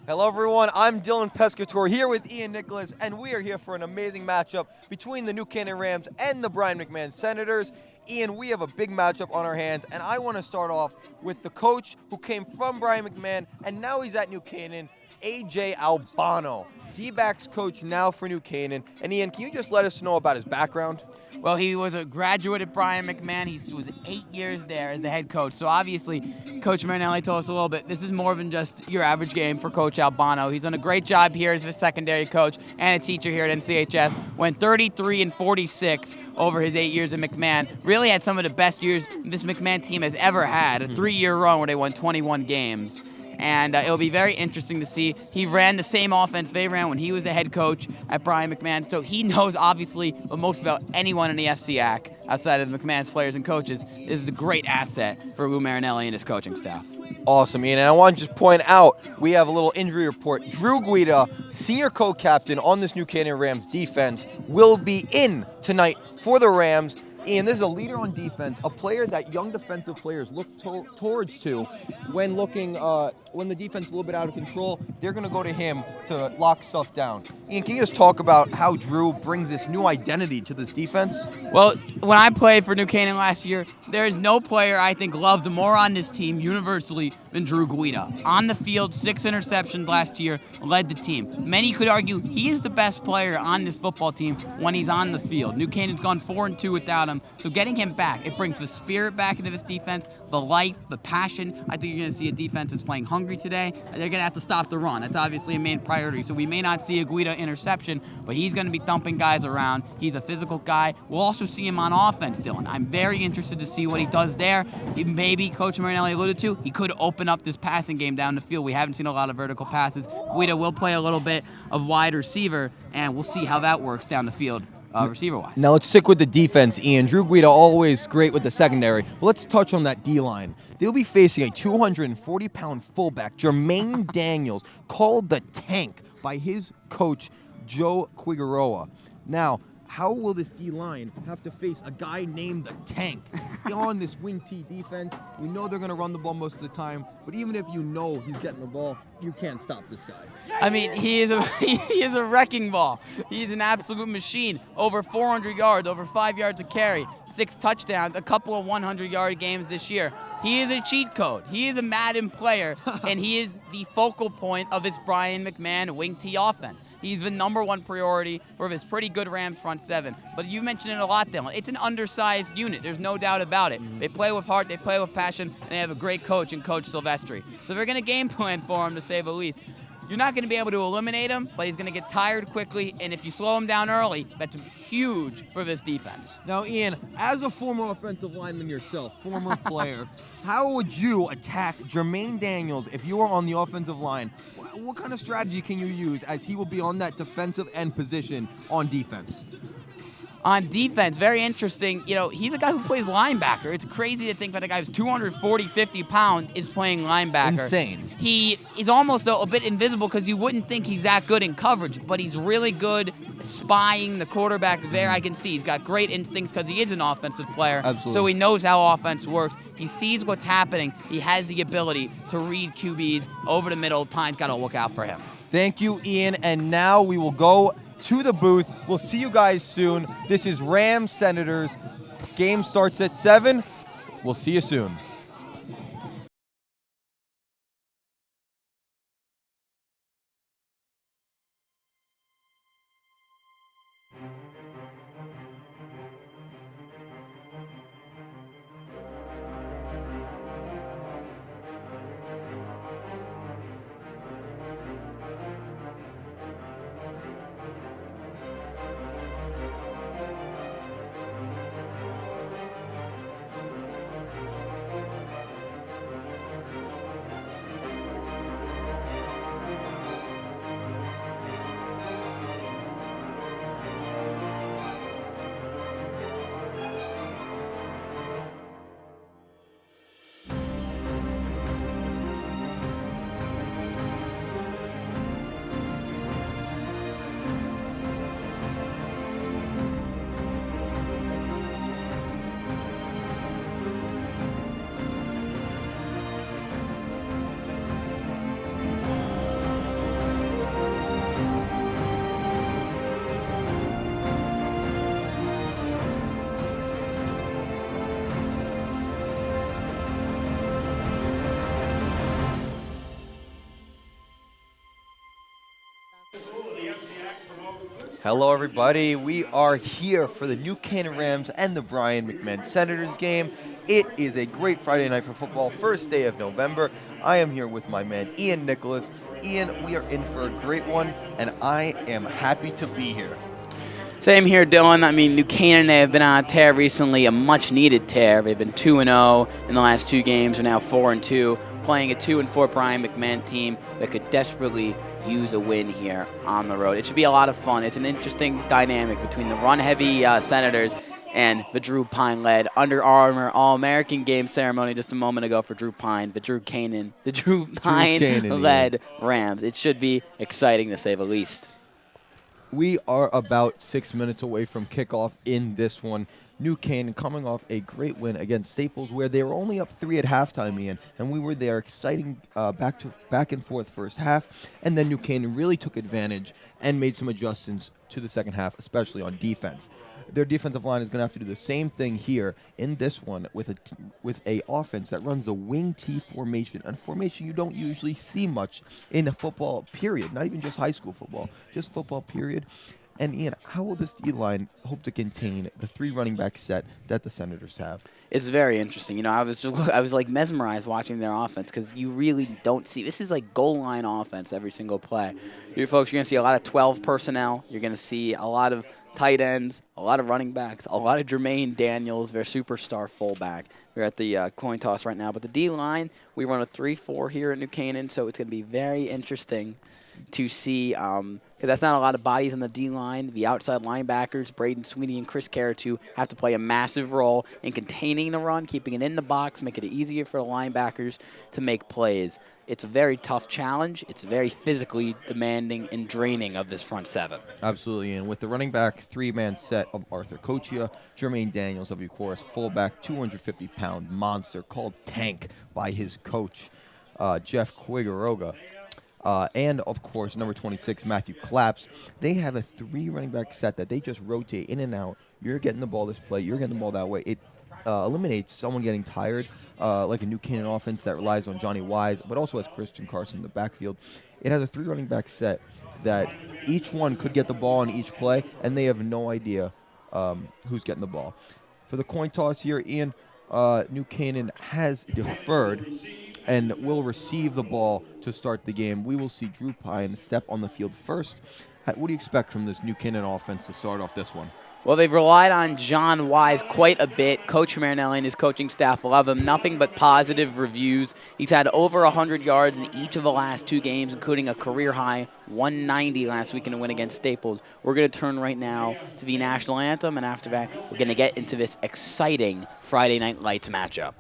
Hello, everyone. I'm Dylan Pescator here with Ian Nicholas, and we are here for an amazing matchup between the New Canaan Rams and the Brien McMahon Senators. Ian, we have a big matchup on our hands, and I want to start off with the coach who came from Brien McMahon, and now he's at New Canaan, A.J. Albano, D-backs coach now for New Canaan. And Ian, can you just let us know about his background? Well, he was a graduate at Brien McMahon. He was 8 years there as the head coach. So obviously, Coach Marinelli told us a little bit, this is more than just your average game for Coach Albano. He's done a great job here as a secondary coach and a teacher here at NCHS. Went 33-46 over his 8 years at McMahon. Really had some of the best years this McMahon team has ever had. A 3-year run where they won 21 games. And it'll be very interesting to see. He ran the same offense they ran when he was the head coach at Brien McMahon, so he knows obviously the most about anyone in the FCAC outside of McMahon's players and coaches. This is a great asset for Lou Marinelli and his coaching staff. Awesome, Ian. And I want to just point out, we have a little injury report. Drew Guida, senior co-captain on this New Canaan Rams defense, will be in tonight for the Rams. Ian, this is a leader on defense, a player that young defensive players look towards when when the defense is a little bit out of control. They're going to go to him to lock stuff down. Ian, can you just talk about how Drew brings this new identity to this defense? Well, when I played for New Canaan last year, there is no player I think loved more on this team universally than Drew Guida. On the field, 6 interceptions last year, led the team. Many could argue he is the best player on this football team when he's on the field. New Canaan's gone 4-2 without him, so getting him back, it brings the spirit back into this defense, the life, the passion. I think you're going to see a defense that's playing hungry today. They're going to have to stop the run. That's obviously a main priority, so we may not see a Guida interception, but he's going to be thumping guys around. He's a physical guy. We'll also see him on offense, Dylan. I'm very interested to see what he does there. Maybe Coach Marinelli alluded to, he could open up this passing game down the field. We haven't seen a lot of vertical passes. Guida will play a little bit of wide receiver, and we'll see how that works down the field. Receiver-wise. Now let's stick with the defense, Ian. Drew Guida always great with the secondary, but let's touch on that D-line. They'll be facing a 240-pound fullback, Jermaine Daniels, called the Tank by his coach, Joe Quigueroa. Now, how will this D-line have to face a guy named the Tank on this wing T defense? We know they're going to run the ball most of the time, but even if you know he's getting the ball, you can't stop this guy. I mean, he is a wrecking ball. He's an absolute machine. Over 400 yards, over 5 yards a carry, 6 touchdowns, a couple of 100-yard games this year. He is a cheat code. He is a Madden player, and he is the focal point of this Brien McMahon wing T offense. He's the number one priority for his pretty good Rams front seven. But you mentioned it a lot, Dylan. It's an undersized unit. There's no doubt about it. They play with heart. They play with passion. And they have a great coach in Coach Silvestri. So they're going to game plan for him, to say the least. You're not going to be able to eliminate him, but he's going to get tired quickly. And if you slow him down early, that's huge for this defense. Now, Ian, as a former offensive lineman yourself, former player, how would you attack Jermaine Daniels if you were on the offensive line? What kind of strategy can you use as he will be on that defensive end position on defense? On defense, very interesting. You know, he's a guy who plays linebacker. It's crazy to think that a guy who's 240, 50 pounds is playing linebacker. Insane. He is almost a bit invisible because you wouldn't think he's that good in coverage, but he's really good spying the quarterback there. I can see he's got great instincts because he is an offensive player. Absolutely. So he knows how offense works. He sees what's happening. He has the ability to read QBs over the middle. Pine's got to look out for him. Thank you, Ian. And now we will go to the booth. We'll see you guys soon. This is Rams Senators. Game starts at 7. We'll see you soon. Hello, everybody. We are here for the New Canaan Rams and the Brien McMahon Senators game. It is a great Friday night for football, first day of November. I am here with my man, Ian Nicholas. Ian, we are in for a great one, and I am happy to be here. Same here, Dylan. I mean, New Canaan, they have been on a tear recently, a much-needed tear. They've been 2-0 in the last two games. They're now 4-2, playing a 2-4 Brien McMahon team that could desperately use a win here on the road. It should be a lot of fun. It's an interesting dynamic between the run-heavy Senators and the Drew Pine-led Under Armour All-American game ceremony just a moment ago for Drew Pine, the Drew Pine-led Rams. It should be exciting, to say the least. We are about 6 minutes away from kickoff in this one. New Canaan coming off a great win against Staples, where they were only up 3 at halftime, Ian, and we were there exciting back and forth first half, and then New Canaan really took advantage and made some adjustments to the second half, especially on defense. Their defensive line is going to have to do the same thing here in this one with a offense that runs a wing T formation, a formation you don't usually see much in a football period, not even just high school football, just football period. And Ian, how will this D-line hope to contain the 3 running back set that the Senators have? It's very interesting. You know, I was like mesmerized watching their offense because you really don't see. This is like goal line offense every single play. You folks, you're going to see a lot of 12 personnel. You're going to see a lot of tight ends, a lot of running backs, a lot of Jermaine Daniels, their superstar fullback. We're at the coin toss right now. But the D-line, we run a 3-4 here at New Canaan, so it's going to be very interesting to see, because that's not a lot of bodies on the D-line. The outside linebackers, Braden Sweeney and Chris Caratu, have to play a massive role in containing the run, keeping it in the box, making it easier for the linebackers to make plays. It's a very tough challenge. It's very physically demanding and draining of this front seven. Absolutely, and with the running back 3-man set of Arthur Kochia, Jermaine Daniels, of course, fullback, 250-pound monster called Tank by his coach, Jeff Quiggeroga. And, of course, number 26, Matthew Claps. They have a 3 running back set that they just rotate in and out. You're getting the ball this play. You're getting the ball that way. It eliminates someone getting tired, like a New Canaan offense that relies on Johnny Wise, but also has Carson in the backfield. It has a 3 running back set that each one could get the ball on each play, and they have no idea who's getting the ball. For the coin toss here, Ian, New Canaan has deferred and will receive the ball to start the game. We will see Drew Pine step on the field first. What do you expect from this New Canaan offense to start off this one? Well, they've relied on John Wise quite a bit. Coach Marinelli and his coaching staff love him. Nothing but positive reviews. He's had over 100 yards in each of the last 2 games, including a career-high 190 last week in a win against Staples. We're going to turn right now to the national anthem, and after that, we're going to get into this exciting Friday Night Lights matchup.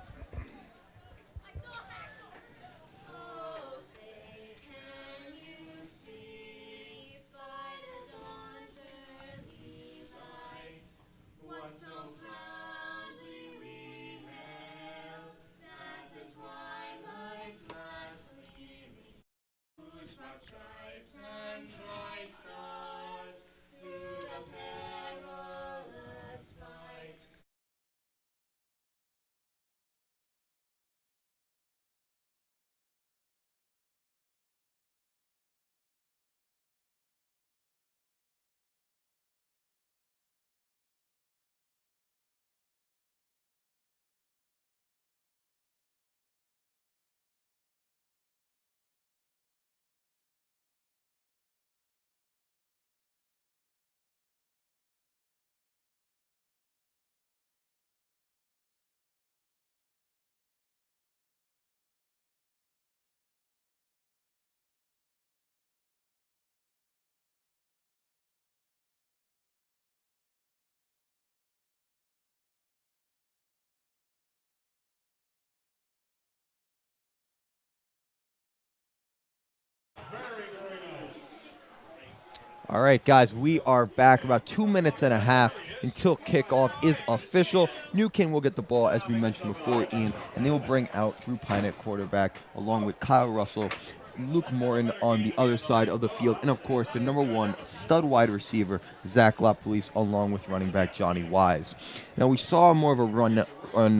All right, guys, we are back about 2 minutes and a half until kickoff is official. New Canaan will get the ball, as we mentioned before, Ian, and they will bring out Drew Pine at quarterback along with Kyle Russell Luke Morton on the other side of the field. And, of course, the number one stud wide receiver, Zach LaPolice, along with running back Johnny Wise. Now, we saw more of a run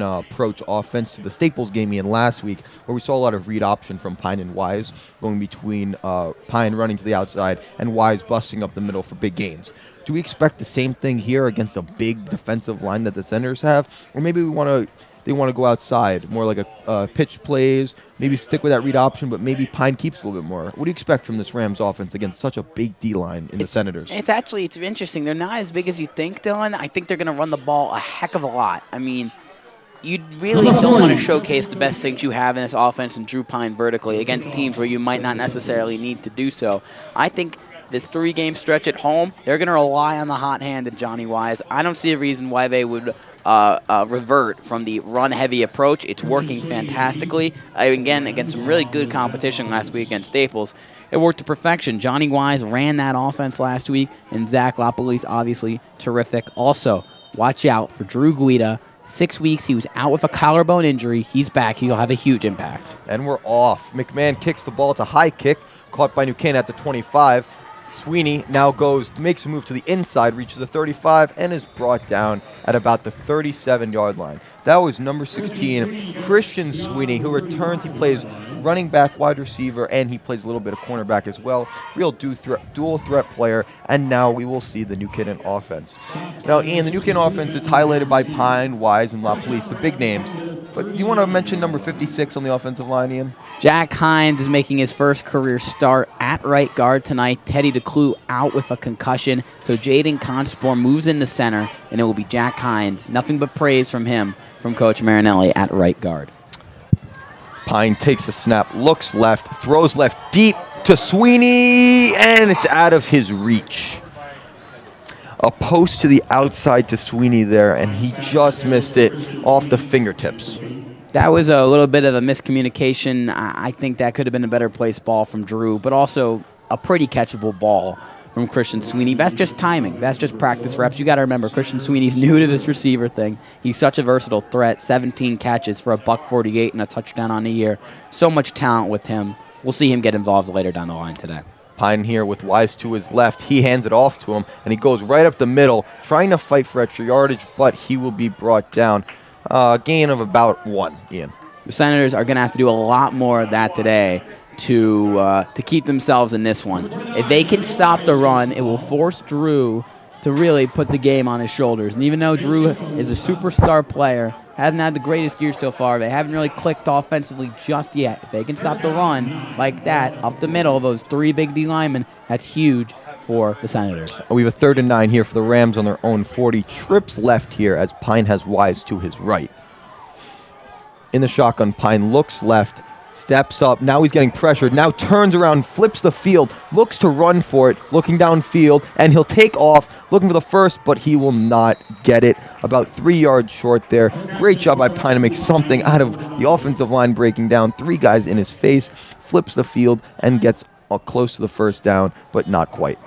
approach offense to the Staples game in last week, where we saw a lot of read option from Pine and Wise, going between Pine running to the outside and Wise busting up the middle for big gains. Do we expect the same thing here against a big defensive line that the Senators have? Or maybe they want to go outside, more like a pitch plays, maybe stick with that read option, but maybe Pine keeps a little bit more. What do you expect from this Rams offense against such a big D-line in the Senators? It's interesting. They're not as big as you think, Dylan. I think they're going to run the ball a heck of a lot. I mean, you really don't want to showcase the best things you have in this offense and Drew Pine vertically against teams where you might not necessarily need to do so. I think this 3-game stretch at home, they're going to rely on the hot hand of Johnny Wise. I don't see a reason why they would revert from the run-heavy approach. It's working fantastically. Again, against some really good competition last week against Staples, it worked to perfection. Johnny Wise ran that offense last week, and Zach LaPolice, obviously, terrific. Also, watch out for Drew Guida. 6 weeks, he was out with a collarbone injury. He's back. He'll have a huge impact. And we're off. McMahon kicks the ball. It's a high kick, caught by New Canaan at the 25. Sweeney now makes a move to the inside, reaches the 35, and is brought down at about the 37-yard line. That was number 16, Christian Sweeney, who returns. He plays running back, wide receiver, and he plays a little bit of cornerback as well. Real dual threat player, and now we will see the New Canaan offense. Now, Ian, the New Canaan offense is highlighted by Pine, Wise, and LaPolice, the big names. But you want to mention number 56 on the offensive line, Ian? Jack Hines is making his first career start at right guard tonight. Teddy DeClue out with a concussion. So Jaden Consborn moves in the center, and it will be Jack Hines. Nothing but praise from him, from Coach Marinelli at right guard. Pine takes a snap, looks left, throws left deep to Sweeney, and it's out of his reach. A post to the outside to Sweeney there, and he just missed it off the fingertips. That was a little bit of a miscommunication. I think that could have been a better placed ball from Drew, but also a pretty catchable ball from Christian Sweeney. That's just timing. That's just practice reps. You got to remember, Christian Sweeney's new to this receiver thing. He's such a versatile threat. 17 catches for $148 and a touchdown on the year. So much talent with him. We'll see him get involved later down the line today. Pine here with Wise to his left. He hands it off to him, and he goes right up the middle, trying to fight for extra yardage, but he will be brought down. Gain of about 1, Ian. The Senators are going to have to do a lot more of that today to keep themselves in this one. If they can stop the run, it will force Drew to really put the game on his shoulders. And even though Drew is a superstar player, hasn't had the greatest year so far, they haven't really clicked offensively just yet. If they can stop the run like that, up the middle, those 3 big D linemen, that's huge for the Senators. We have a 3rd and 9 here for the Rams on their own 40. Trips left here as Pine has Wise to his right. In the shotgun, Pine looks left, steps up. Now he's getting pressured. Now turns around, flips the field, looks to run for it, looking downfield, and he'll take off, looking for the first, but he will not get it. About 3 yards short there. Great job by Pine to make something out of the offensive line breaking down. 3 guys in his face, flips the field, and gets close to the first down, but not quite.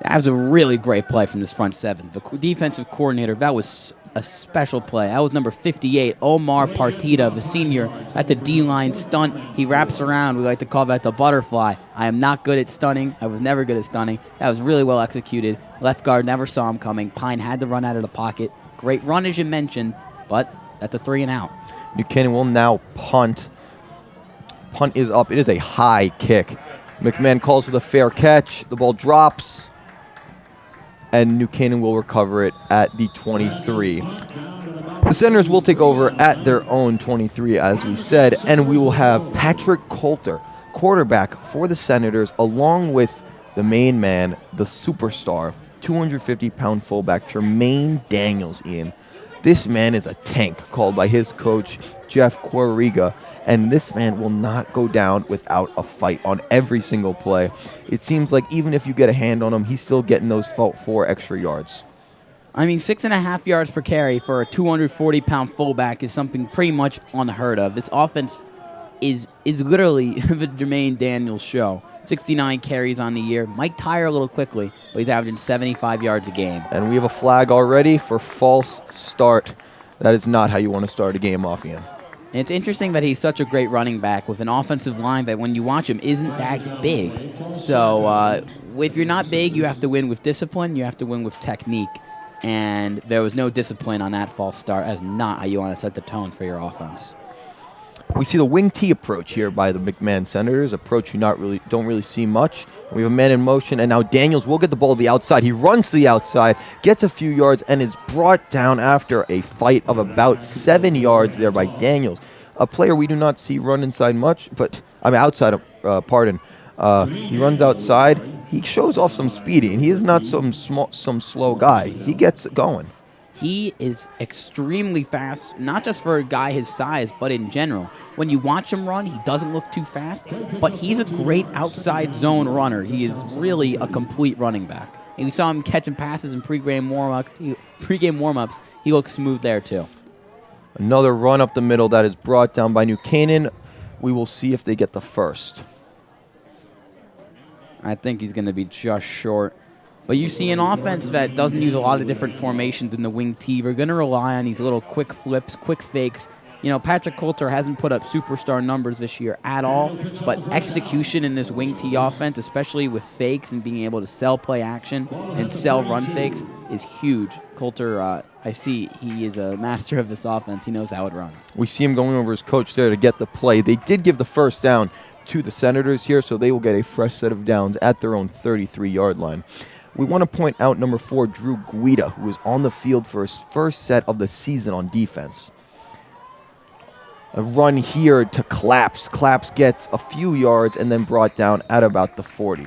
That was a really great play from this front 7. The defensive coordinator, that was a special play. That was number 58, Omar Partida, the senior, at the D-line stunt. He wraps around. We like to call that the butterfly. I am not good at stunning. I was never good at stunning. That was really well executed. Left guard never saw him coming. Pine had to run out of the pocket. Great run, as you mentioned, but that's a 3 and out. New Canaan will now punt. Punt is up. It is a high kick. McMahon calls for the fair catch. The ball drops, and New Canaan will recover it at the 23. The Senators will take over at their own 23, as we said, and we will have Patrick Coulter, quarterback for the Senators, along with the main man, the superstar, 250-pound fullback, Jermaine Daniels, Ian. This man is a tank, called by his coach, Jeff Quariga, and this man will not go down without a fight on every single play. It seems like even if you get a hand on him, he's still getting those 4 extra yards. I mean, 6.5 yards per carry for a 240-pound fullback is something pretty much unheard of. This offense is literally the Jermaine Daniels show. 69 carries on the year. Might tire a little quickly, but he's averaging 75 yards a game. And we have a flag already for false start. That is not how you want to start a game off, Ian. And it's interesting that he's such a great running back with an offensive line that when you watch him isn't that big. So if you're not big, you have to win with discipline. You have to win with technique. And there was no discipline on that false start. That's not how you want to set the tone for your offense. We see the wing T approach here by the McMahon Senators, approach you don't really see much. We have a man in motion, and now Daniels will get the ball to the outside. He runs to the outside, gets a few yards, and is brought down after a fight of about 7 yards there by Daniels. A player we do not see run inside much, outside, he runs outside. He shows off some speedy, and he is not some slow guy. He gets going. He is extremely fast, not just for a guy his size, but in general. When you watch him run, he doesn't look too fast, but he's a great outside zone runner. He is really a complete running back. And we saw him catching passes in pregame warm-ups. He looks smooth there, too. Another run up the middle that is brought down by New Canaan. We will see if they get the first. I think he's going to be just short. But you see an offense that doesn't use a lot of different formations in the wing T. We're going to rely on these little quick flips, quick fakes. You know, Patrick Coulter hasn't put up superstar numbers this year at all, but execution in this wing T offense, especially with fakes and being able to sell play action and sell run fakes, is huge. Coulter, I see he is a master of this offense. He knows how it runs. We see him going over his coach there to get the play. They did give the first down to the Senators here, so they will get a fresh set of downs at their own 33-yard line. We want to point out number 4, Drew Guida, who is on the field for his first set of the season on defense. A run here to Claps. Claps gets a few yards and then brought down at about the 40.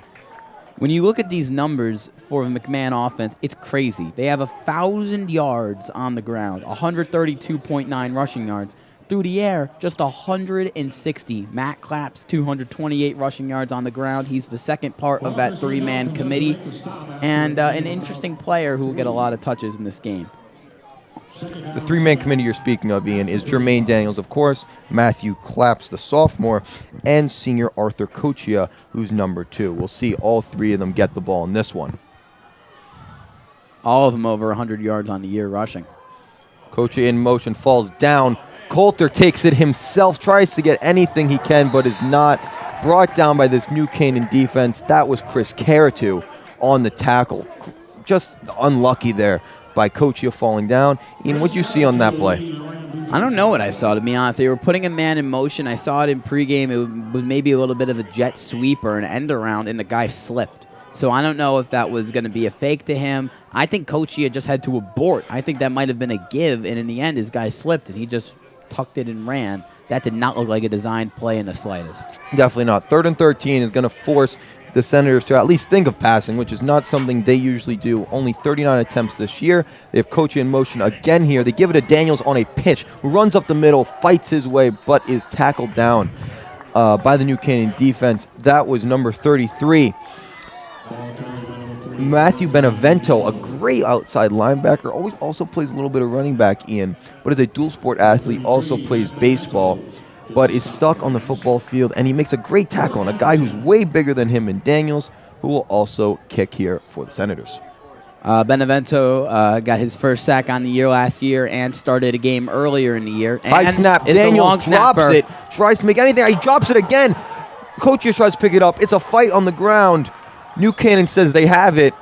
When you look at these numbers for the McMahon offense, it's crazy. They have 1,000 yards on the ground, 132.9 rushing yards. Through the air, just 160. Matt Claps, 228 rushing yards on the ground. He's the second part of that three-man committee, and an interesting player who will get a lot of touches in this game. The three-man committee you're speaking of, Ian, is Jermaine Daniels, of course, Matthew Claps, the sophomore, and senior Arthur Cochia, who's number 2. We'll see all three of them get the ball in this one. All of them over 100 yards on the year rushing. Cochia in motion, falls down. Coulter takes it himself, tries to get anything he can, but is not brought down by this New Canaan defense. That was Chris Caratu on the tackle. Just unlucky there by Cochia falling down. Ian, what did you see on that play? I don't know what I saw, to be honest. They were putting a man in motion. I saw it in pregame. It was maybe a little bit of a jet sweep or an end around, and the guy slipped. So I don't know if that was going to be a fake to him. I think Cochia just had to abort. I think that might have been a give, and in the end, his guy slipped, and he just tucked it and ran. That did not look like a designed play in the slightest. Definitely not. 3rd and 13 is going to force the Senators to at least think of passing, which is not something they usually do. Only 39 attempts this year. They have Cochia in motion again here. They give it to Daniels on a pitch, who runs up the middle, fights his way, but is tackled down by the New Canaan defense. That was number 33. Matthew Benevento, a great outside linebacker, also plays a little bit of running back, Ian, but is a dual sport athlete, also plays baseball, but is stuck on the football field, and he makes a great tackle on a guy who's way bigger than him in Daniels, who will also kick here for the Senators. Benevento got his first sack on the year last year and started a game earlier in the year. High snap, Daniels drops it, tries to make anything, he drops it again. Coach tries to pick it up, it's a fight on the ground. New Canaan says they have it.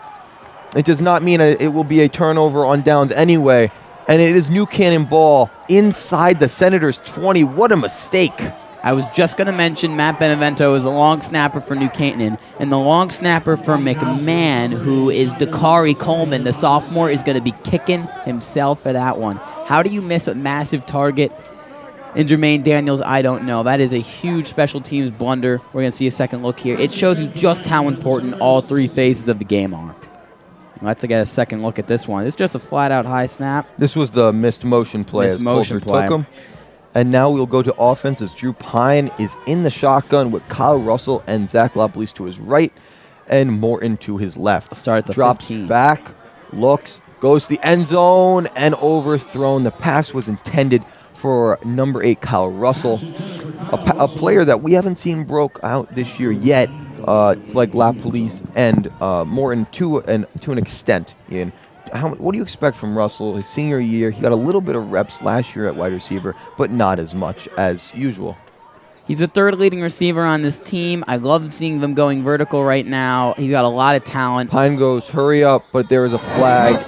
It does not mean it will be a turnover on downs anyway. And it is New Canaan ball inside the Senators' 20. What a mistake. I was just going to mention Matt Benevento is a long snapper for New Canaan, and the long snapper for McMahon, who is Dakari Coleman, the sophomore, is going to be kicking himself for that one. How do you miss a massive target in Jermaine Daniels? I don't know. That is a huge special teams blunder. We're going to see a second look here. It shows you just how important all three phases of the game are. Let's get a second look at this one. It's just a flat-out high snap. This was the missed motion play as Coulter took him. And now we'll go to offense as Drew Pine is in the shotgun with Kyle Russell and Zach Lopley to his right and Morton to his left. I'll start at the Drops 15. Back, looks, goes to the end zone, and overthrown. The pass was intended for number 8, Kyle Russell, a player that we haven't seen broke out this year yet. It's like La Police and Morton to an extent, Ian. what do you expect from Russell his senior year? He got a little bit of reps last year at wide receiver, but not as much as usual. He's the third leading receiver on this team. I love seeing them going vertical right now. He's got a lot of talent. Pine goes, hurry up, but there is a flag,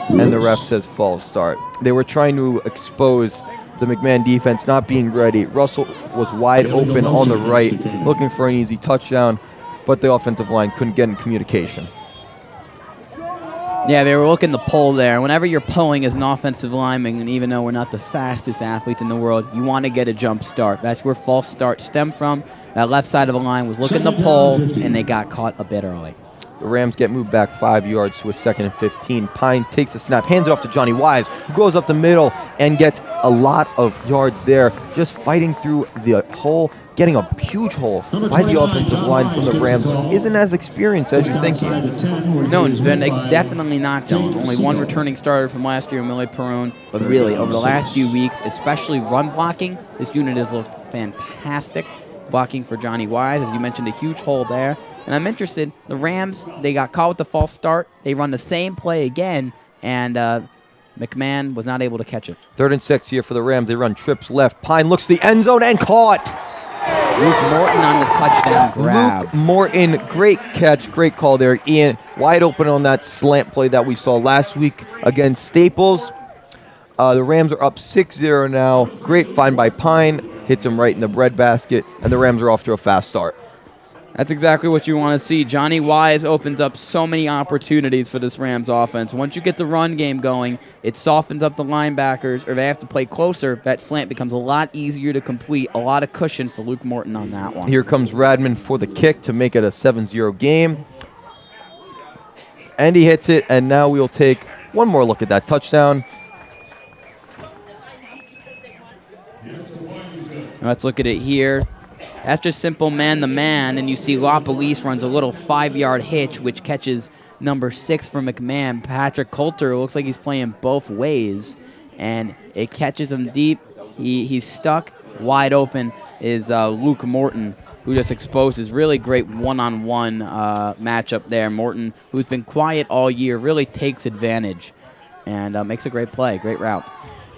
and the ref says false start. They were trying to expose the McMahon defense not being ready. Russell was wide open on the right, looking for an easy touchdown, but the offensive line couldn't get in communication. Yeah, they were looking to pull there. Whenever you're pulling as an offensive lineman, and even though we're not the fastest athletes in the world, you want to get a jump start. That's where false start stemmed from. That left side of the line was looking to pull, and they got caught a bit early. The Rams get moved back 5 yards to a 2nd and 15. Pine takes the snap, hands it off to Johnny Wise, who goes up the middle and gets a lot of yards there, just fighting through the hole, getting a huge hole by the offensive line from the Rams, who isn't as experienced as you're thinking. No, definitely not, Dylan. Only one returning starter from last year, Millie Perrone. But really, over the last few weeks, especially run blocking, this unit has looked fantastic. Blocking for Johnny Wise, as you mentioned, a huge hole there. And I'm interested, the Rams, they got caught with the false start. They run the same play again, and McMahon was not able to catch it. 3rd and 6 here for the Rams. They run trips left. Pine looks to the end zone and caught. Luke Morton on the touchdown grab. Luke Morton, great catch, great call there. Ian, wide open on that slant play that we saw last week against Staples. The Rams are up 6-0 now. Great find by Pine. Hits him right in the breadbasket, and the Rams are off to a fast start. That's exactly what you want to see. Johnny Wise opens up so many opportunities for this Rams offense. Once you get the run game going, it softens up the linebackers, or they have to play closer. That slant becomes a lot easier to complete, a lot of cushion for Luke Morton on that one. Here comes Radman for the kick to make it a 7-0 game. And he hits it, and now we'll take one more look at that touchdown. Let's look at it here. That's just simple man-to-man, and you see LaPolice runs a little 5-yard hitch, which catches number 6 for McMahon. Patrick Coulter looks like he's playing both ways, and it catches him deep. He's stuck. Wide open is Luke Morton, who just exposes really great one-on-one matchup there. Morton, who's been quiet all year, really takes advantage and makes a great play, great route.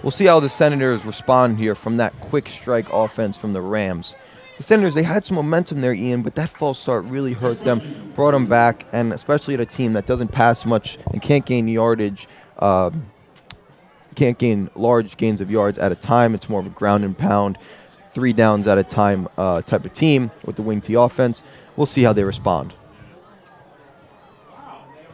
We'll see how the Senators respond here from that quick strike offense from the Rams. The Senators, they had some momentum there, Ian, but that false start really hurt them, brought them back, and especially at a team that doesn't pass much and can't gain yardage, can't gain large gains of yards at a time. It's more of a ground and pound, 3 downs at a time type of team with the wing T offense. We'll see how they respond.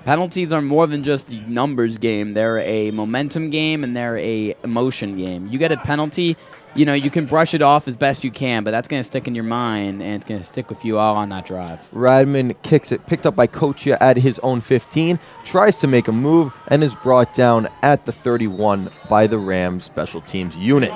Penalties are more than just a numbers game. They're a momentum game, and they're a emotion game. You get a penalty, you can brush it off as best you can, but that's going to stick in your mind, and it's going to stick with you all on that drive. Radman kicks it, picked up by Kochia at his own 15, tries to make a move, and is brought down at the 31 by the Rams special teams unit.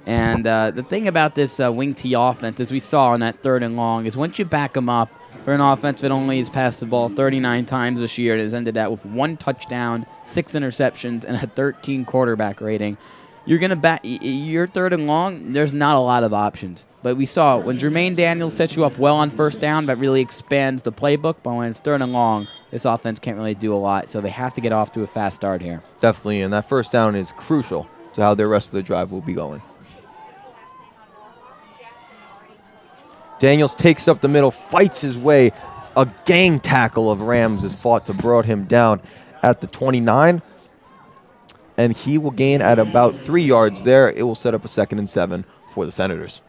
And the thing about this wing T offense, as we saw on that 3rd and long, is once you back them up for an offense that only has passed the ball 39 times this year, it has ended that with 1 touchdown, 6 interceptions, and a 13 quarterback rating. You're going to back your 3rd and long, there's not a lot of options. But we saw when Jermaine Daniels sets you up well on 1st down, that really expands the playbook. But when it's 3rd and long, this offense can't really do a lot. So they have to get off to a fast start here. Definitely, and that 1st down is crucial to how the rest of the drive will be going. Daniels takes up the middle, fights his way. A gang tackle of Rams is fought to brought him down at the 29. And he will gain at about 3 yards there. It will set up a 2nd and 7 for the Senators.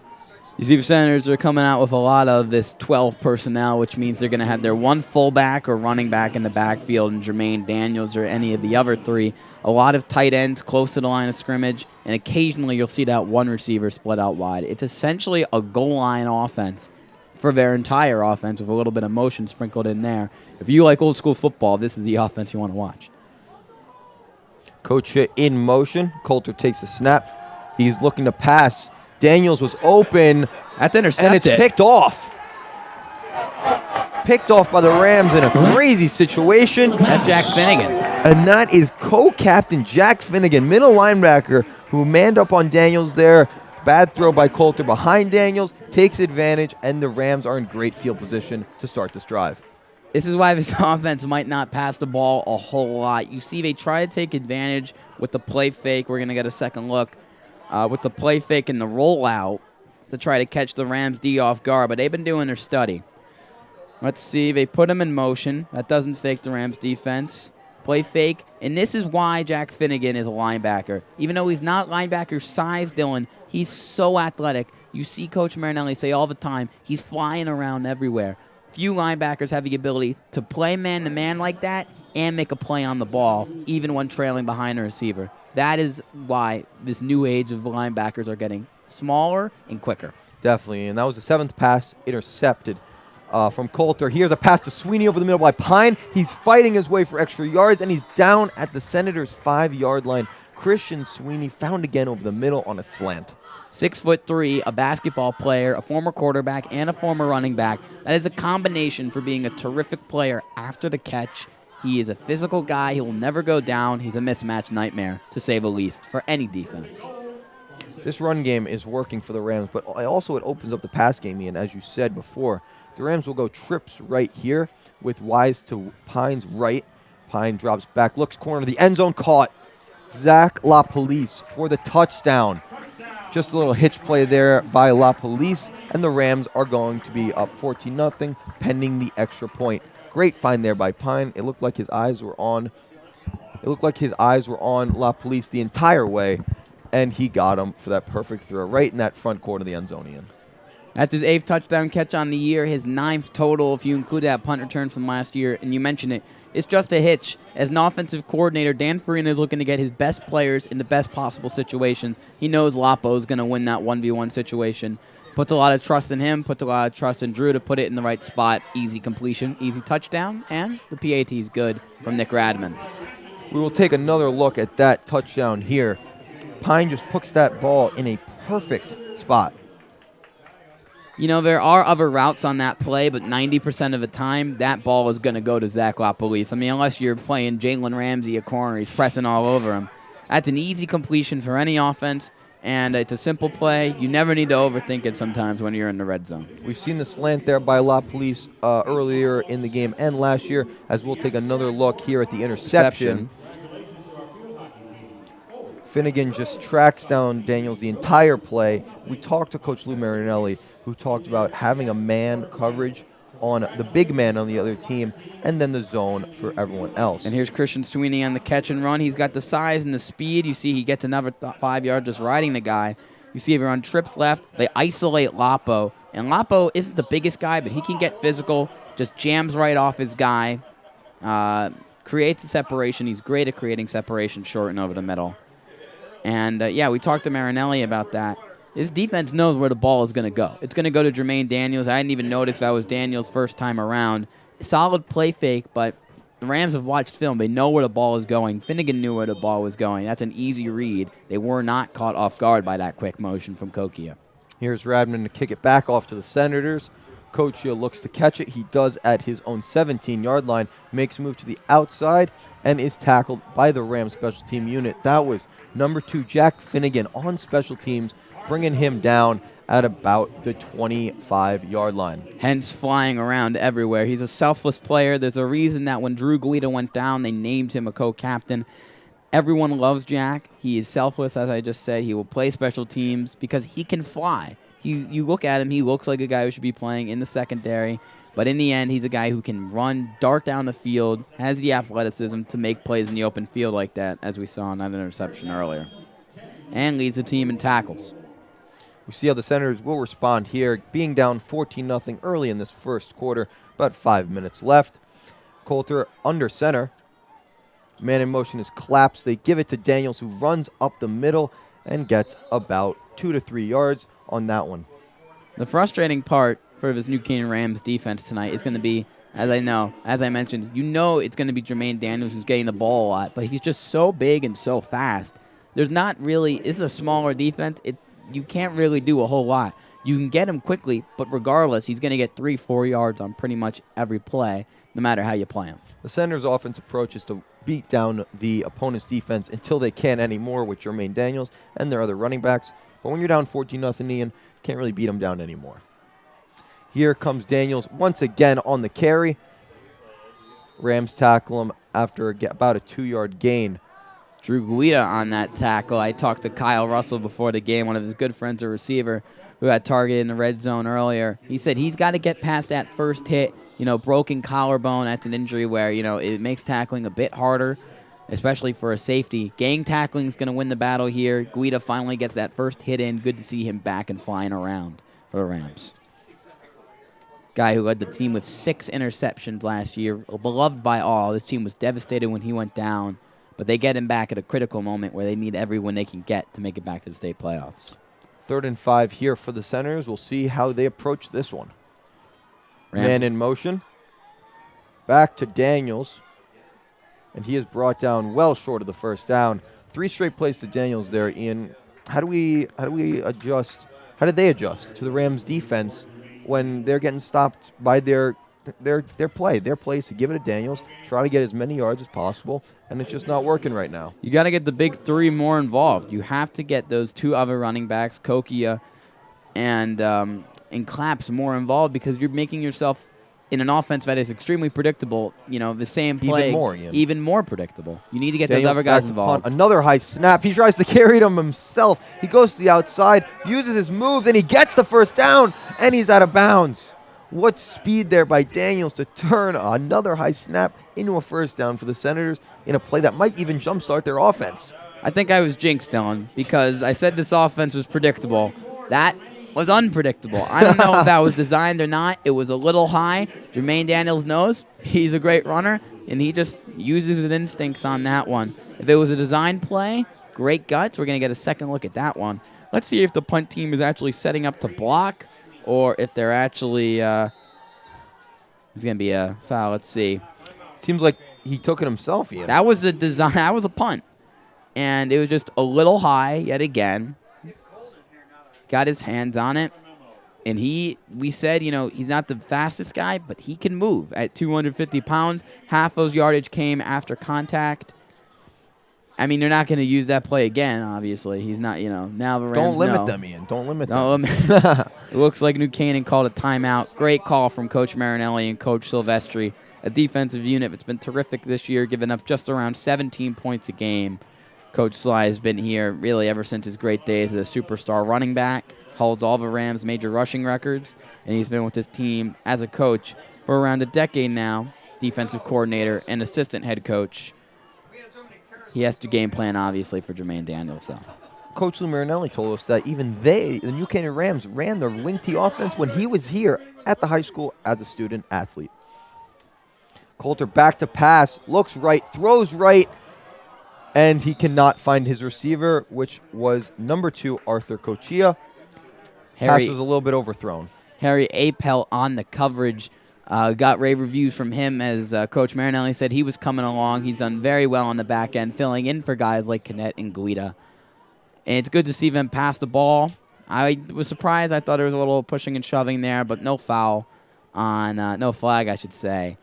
You see the Senators are coming out with a lot of this 12 personnel, which means they're going to have their one fullback or running back in the backfield, and Jermaine Daniels or any of the other 3. A lot of tight ends close to the line of scrimmage, and occasionally you'll see that one receiver split out wide. It's essentially a goal line offense for their entire offense with a little bit of motion sprinkled in there. If you like old school football, this is the offense you want to watch. Kochia in motion. Coulter takes a snap. He's looking to pass. Daniels was open. That's intercepted. And it's picked off. Picked off by the Rams in a crazy situation. That's Jack Finnegan. And that is co-captain Jack Finnegan, middle linebacker, who manned up on Daniels there. Bad throw by Coulter behind Daniels, takes advantage, and the Rams are in great field position to start this drive. This is why this offense might not pass the ball a whole lot. You see they try to take advantage with the play fake. We're going to get a second look with the play fake and the rollout to try to catch the Rams D off guard, but they've been doing their study. Let's see. They put him in motion. That doesn't fake the Rams defense. Play fake, and this is why Jack Finnegan is a linebacker. Even though he's not linebacker size, Dylan, he's so athletic. You see Coach Marinelli say all the time, he's flying around everywhere. Few linebackers have the ability to play man-to-man like that and make a play on the ball, even when trailing behind a receiver. That is why this new age of linebackers are getting smaller and quicker. Definitely, and that was the 7th pass intercepted from Coulter. Here's a pass to Sweeney over the middle by Pine. He's fighting his way for extra yards, and he's down at the Senators' 5-yard line. Christian Sweeney found again over the middle on a slant. 6'3", a basketball player, a former quarterback, and a former running back. That is a combination for being a terrific player after the catch. He is a physical guy. He will never go down. He's a mismatch nightmare, to say the least, for any defense. This run game is working for the Rams, but also it opens up the pass game, Ian, as you said before. The Rams will go trips right here with Wise to Pine's right. Pine drops back, looks corner, the end zone caught. Zach LaPolice for the touchdown. Just a little hitch play there by LaPolice, and the Rams are going to be up 14-0, pending the extra point. Great find there by Pine. It looked like his eyes were on. LaPolice the entire way, and he got him for that perfect throw right in that front corner of the end zone, Ian. That's his 8th touchdown catch on the year, his 9th total if you include that punt return from last year, and you mentioned it. It's just a hitch. As an offensive coordinator, Dan Farina is looking to get his best players in the best possible situation. He knows Lapo is going to win that 1v1 situation. Puts a lot of trust in him, puts a lot of trust in Drew to put it in the right spot. Easy completion, easy touchdown, and the PAT is good from Nick Radman. We will take another look at that touchdown here. Pine just puts that ball in a perfect spot. You know, there are other routes on that play, but 90% of the time, that ball is going to go to Zach LaPolice. I mean, unless you're playing Jalen Ramsey a corner, he's pressing all over him. That's an easy completion for any offense, and it's a simple play. You never need to overthink it sometimes when you're in the red zone. We've seen the slant there by LaPolice earlier in the game and last year, as we'll take another look here at the interception. Finnegan just tracks down Daniels the entire play. We talked to Coach Lou Marinelli, who talked about having a man coverage on the big man on the other team and then the zone for everyone else. And here's Christian Sweeney on the catch and run. He's got the size and the speed. You see he gets another 5 yards just riding the guy. You see if on trips left, they isolate Lapo. And Lapo isn't the biggest guy, but he can get physical, just jams right off his guy, creates a separation. He's great at creating separation short and over the middle. And, yeah, we talked to Marinelli about that. His defense knows where the ball is going to go. It's going to go to Jermaine Daniels. I didn't even notice that was Daniels' first time around. Solid play fake, but the Rams have watched film. They know where the ball is going. Finnegan knew where the ball was going. That's an easy read. They were not caught off guard by that quick motion from Kokia. Here's Radman to kick it back off to the Senators. Kokia looks to catch it. He does at his own 17-yard line, makes a move to the outside, and is tackled by the Rams special team unit. That was number 2, Jack Finnegan, on special teams, bringing him down at about the 25-yard line. Hence flying around everywhere. He's a selfless player. There's a reason that when Drew Guida went down, they named him a co-captain. Everyone loves Jack. He is selfless, as I just said. He will play special teams because he can fly. You look at him, he looks like a guy who should be playing in the secondary. But in the end, he's a guy who can run, dart down the field, has the athleticism to make plays in the open field like that, as we saw in that interception earlier. And leads the team in tackles. We see how the Senators will respond here, being down 14-0 early in this first quarter, about 5 minutes left. Coulter under center. Man in motion is collapsed. They give it to Daniels, who runs up the middle and gets about 2 to 3 yards on that one. The frustrating part for this new Canaan Rams defense tonight is going to be, as I mentioned, it's going to be Jermaine Daniels who's getting the ball a lot, but he's just so big and so fast. There's not really, this is a smaller defense. You can't really do a whole lot. You can get him quickly, but regardless, he's going to get 3-4 yards on pretty much every play, no matter how you play him. The Senators' offense approach is to beat down the opponent's defense until they can't anymore with Jermaine Daniels and their other running backs. But when you're down 14-0, Ian, can't really beat them down anymore. Here comes Daniels once again on the carry. Rams tackle him after about a 2-yard gain. Drew Guida on that tackle. I talked to Kyle Russell before the game, one of his good friends, a receiver who had targeted in the red zone earlier. He said he's got to get past that first hit, broken collarbone. That's an injury where, it makes tackling a bit harder, especially for a safety. Gang tackling is going to win the battle here. Guida finally gets that first hit in. Good to see him back and flying around for the Rams. Guy who led the team with 6 interceptions last year, beloved by all. This team was devastated when he went down. But they get him back at a critical moment where they need every win they can get to make it back to the state playoffs. 3rd and 5 here for the Senators. We'll see how they approach this one. Rams. Man in motion. Back to Daniels. And he is brought down well short of the first down. 3 straight plays to Daniels there, Ian. How do we adjust? How did they adjust to the Rams defense when they're getting stopped by their play? Their play is to give it to Daniels, try to get as many yards as possible, and it's just not working right now. You got to get the big 3 more involved. You have to get those 2 other running backs, Kokia and Claps, more involved because you're making yourself in an offense that is extremely predictable. The same play, even more predictable. You need to get Daniels those other guys back to involved. punt. Another high snap. He tries to carry them himself. He goes to the outside, uses his moves, and he gets the first down, and he's out of bounds. What speed there by Daniels to turn another high snap into a first down for the Senators in a play that might even jumpstart their offense. I think I was jinxed, Dylan, because I said this offense was predictable. That was unpredictable. I don't know if that was designed or not. It was a little high. Jermaine Daniels knows he's a great runner, and he just uses his instincts on that one. If it was a design play, great guts. We're going to get a second look at that one. Let's see if the punt team is actually setting up to block or if they're actually it's going to be a foul. Let's see. Seems like he took it himself, Ian. That was a design. That was a punt. And it was just a little high yet again. Got his hands on it. And we said, he's not the fastest guy, but he can move at 250 pounds. Half those yardage came after contact. I mean, they're not going to use that play again, obviously. He's not, now the Rams Don't limit know. them, Ian. Don't limit them. It looks like New Canaan called a timeout. Great call from Coach Marinelli and Coach Silvestri. A defensive unit that's been terrific this year, giving up just around 17 points a game. Coach Sly has been here really ever since his great days as a superstar running back, holds all the Rams' major rushing records, and he's been with this team as a coach for around a decade now, defensive coordinator and assistant head coach. He has to game plan, obviously, for Jermaine Daniels. So. Coach Lou Marinelli told us that even the New Canaan Rams, ran the wing T offense when he was here at the high school as a student athlete. Coulter back to pass, looks right, throws right, and he cannot find his receiver, which was number 2, Arthur Cochia. Pass was a little bit overthrown. Harry Apel on the coverage. Got rave reviews from him as Coach Marinelli said he was coming along. He's done very well on the back end, filling in for guys like Canet and Guida. And it's good to see them pass the ball. I was surprised. I thought there was a little pushing and shoving there, but no foul on, no flag, I should say,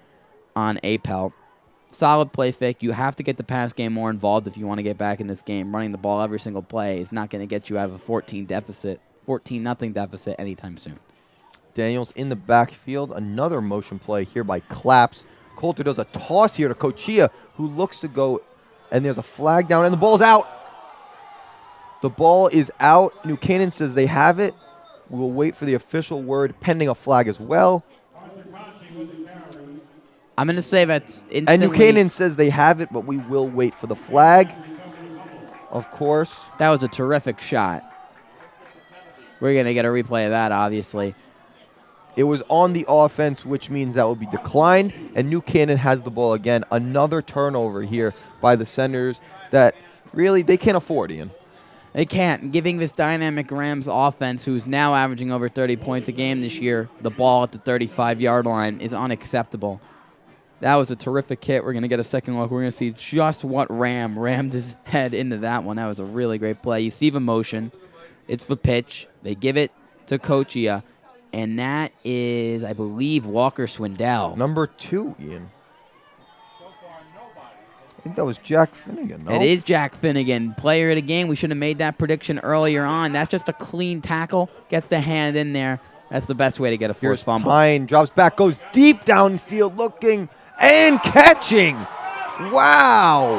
on Apel. Solid play fake. You have to get the pass game more involved if you want to get back in this game. Running the ball every single play is not going to get you out of a 14-0 deficit anytime soon. Daniels in the backfield. Another motion play here by Claps. Coulter does a toss here to Cochia, who looks to go, and there's a flag down, and the ball's out. The ball is out. New Canaan says they have it. We will wait for the official word, pending a flag as well. I'm going to say that's instantly. And New Canaan says they have it, but we will wait for the flag. Of course. That was a terrific shot. We're going to get a replay of that, obviously. It was on the offense, which means that will be declined. And New Canaan has the ball again. Another turnover here by the Senators that really they can't afford, Ian. They can't. Giving this dynamic Rams offense, who's now averaging over 30 points a game this year, the ball at the 35-yard line is unacceptable. That was a terrific hit. We're going to get a second look. We're going to see just what rammed his head into that one. That was a really great play. You see the motion. It's the pitch. They give it to Cochia, and that is, I believe, Walker Swindell. Number 2, Ian. I think that was Jack Finnegan, no? It is Jack Finnegan, player of the game. We should have made that prediction earlier on. That's just a clean tackle. Gets the hand in there. That's the best way to get a Here's forced fumble. Pine, drops back, goes deep downfield, looking and catching. Wow.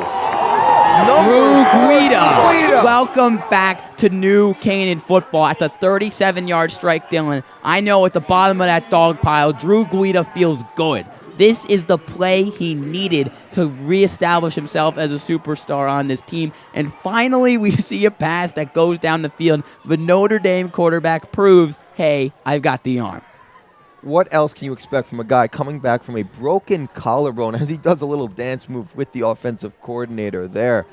Drew Guida. Guida. Welcome back to New Canaan football at the 37-yard strike, Dylan. I know at the bottom of that dog pile, Drew Guida feels good. This is the play he needed to reestablish himself as a superstar on this team. And finally, we see a pass that goes down the field. The Notre Dame quarterback proves, hey, I've got the arm. What else can you expect from a guy coming back from a broken collarbone as he does a little dance move with the offensive coordinator there?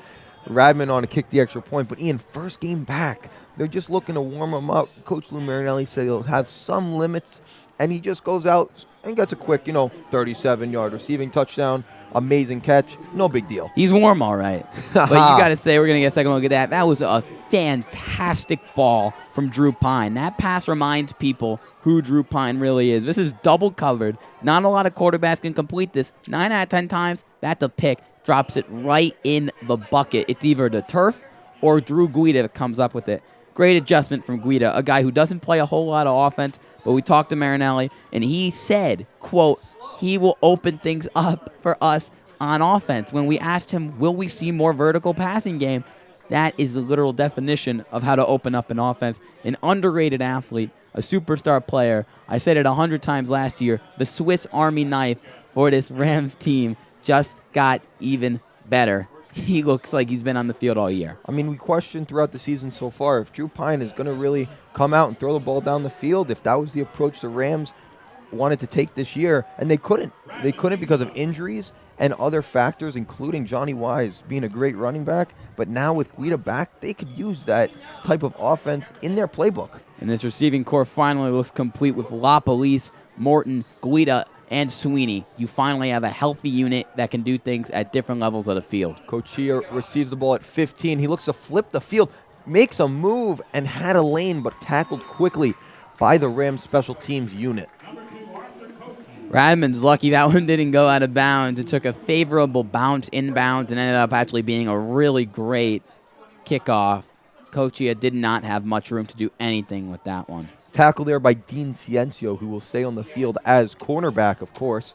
Radman on to kick the extra point, but Ian, first game back. They're just looking to warm him up. Coach Lou Marinelli said he'll have some limits, and he just goes out and gets a quick, 37-yard receiving touchdown. Amazing catch. No big deal. He's warm, all right. But you got to say, we're going to get a second look at that. That was a fantastic ball from Drew Pine. That pass reminds people who Drew Pine really is. This is double covered. Not a lot of quarterbacks can complete this. 9 out of 10 times, that's a pick. Drops it right in the bucket. It's either the turf or Drew Guida that comes up with it. Great adjustment from Guida, a guy who doesn't play a whole lot of offense, but we talked to Marinelli, and he said, quote, he will open things up for us on offense. When we asked him, will we see more vertical passing game? That is the literal definition of how to open up an offense. An underrated athlete, a superstar player. I said it 100 times last year. The Swiss Army knife for this Rams team just got even better. He looks like he's been on the field all year. I mean, we questioned throughout the season so far if Drew Pine is going to really come out and throw the ball down the field, if that was the approach the Rams wanted to take this year, and they couldn't. They couldn't because of injuries and other factors, including Johnny Wise being a great running back. But now with Guida back, they could use that type of offense in their playbook. And this receiving core finally looks complete with LaPolice, Morton, Guida, and Sweeney. You finally have a healthy unit that can do things at different levels of the field. Cochia receives the ball at 15. He looks to flip the field, makes a move, and had a lane, but tackled quickly by the Rams special teams unit. Radman's lucky that one didn't go out of bounds. It took a favorable bounce inbounds and ended up actually being a really great kickoff. Cochia did not have much room to do anything with that one. Tackle there by Dean Ciencio, who will stay on the field as cornerback, of course.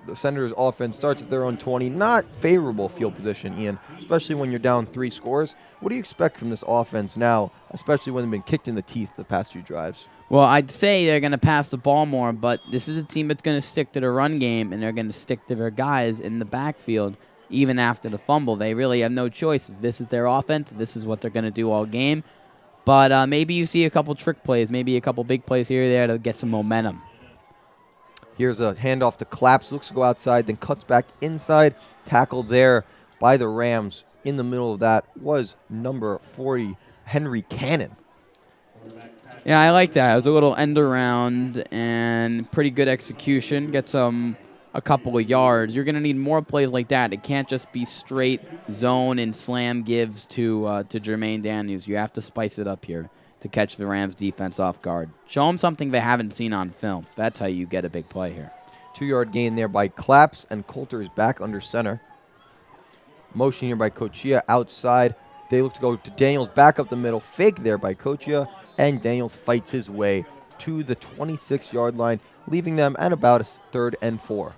The Senators' offense starts at their own 20. Not favorable field position, Ian, especially when you're down 3 scores. What do you expect from this offense now, especially when they've been kicked in the teeth the past few drives? Well, I'd say they're going to pass the ball more, but this is a team that's going to stick to the run game, and they're going to stick to their guys in the backfield even after the fumble. They really have no choice. This is their offense. This is what they're going to do all game. But maybe you see a couple trick plays, maybe a couple big plays here or there to get some momentum. Here's a handoff to Claps. Looks to go outside, then cuts back inside. Tackle there by the Rams. In the middle of that was number 40, Henry Cannon. Yeah, I like that. It was a little end around and pretty good execution. Gets a couple of yards. You're going to need more plays like that. It can't just be straight zone and slam gives to Jermaine Daniels. You have to spice it up here to catch the Rams defense off guard. Show them something they haven't seen on film. That's how you get a big play here. 2-yard gain there by Claps, and Coulter is back under center. Motion here by Cochia outside. They look to go to Daniels back up the middle. Fake there by Cochia, and Daniels fights his way to the 26-yard line, leaving them at about a 3rd and 4.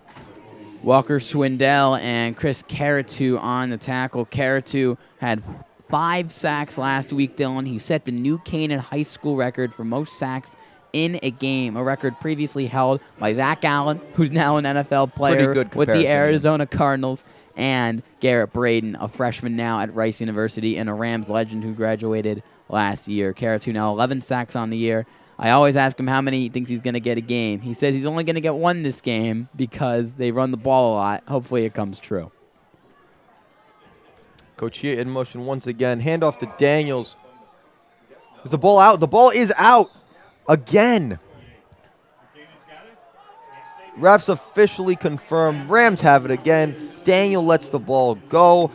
Walker Swindell and Chris Caratu on the tackle. Caratu had 5 sacks last week, Dylan. He set the New Canaan high school record for most sacks in a game, a record previously held by Zach Allen, who's now an NFL player with the Arizona Cardinals, and Garrett Braden, a freshman now at Rice University and a Rams legend who graduated last year. Caratu now 11 sacks on the year. I always ask him how many he thinks he's going to get a game. He says he's only going to get 1 this game because they run the ball a lot. Hopefully it comes true. Cochia in motion once again. Handoff to Daniels. Is the ball out? The ball is out again. Refs officially confirmed. Rams have it again. Daniel lets the ball go.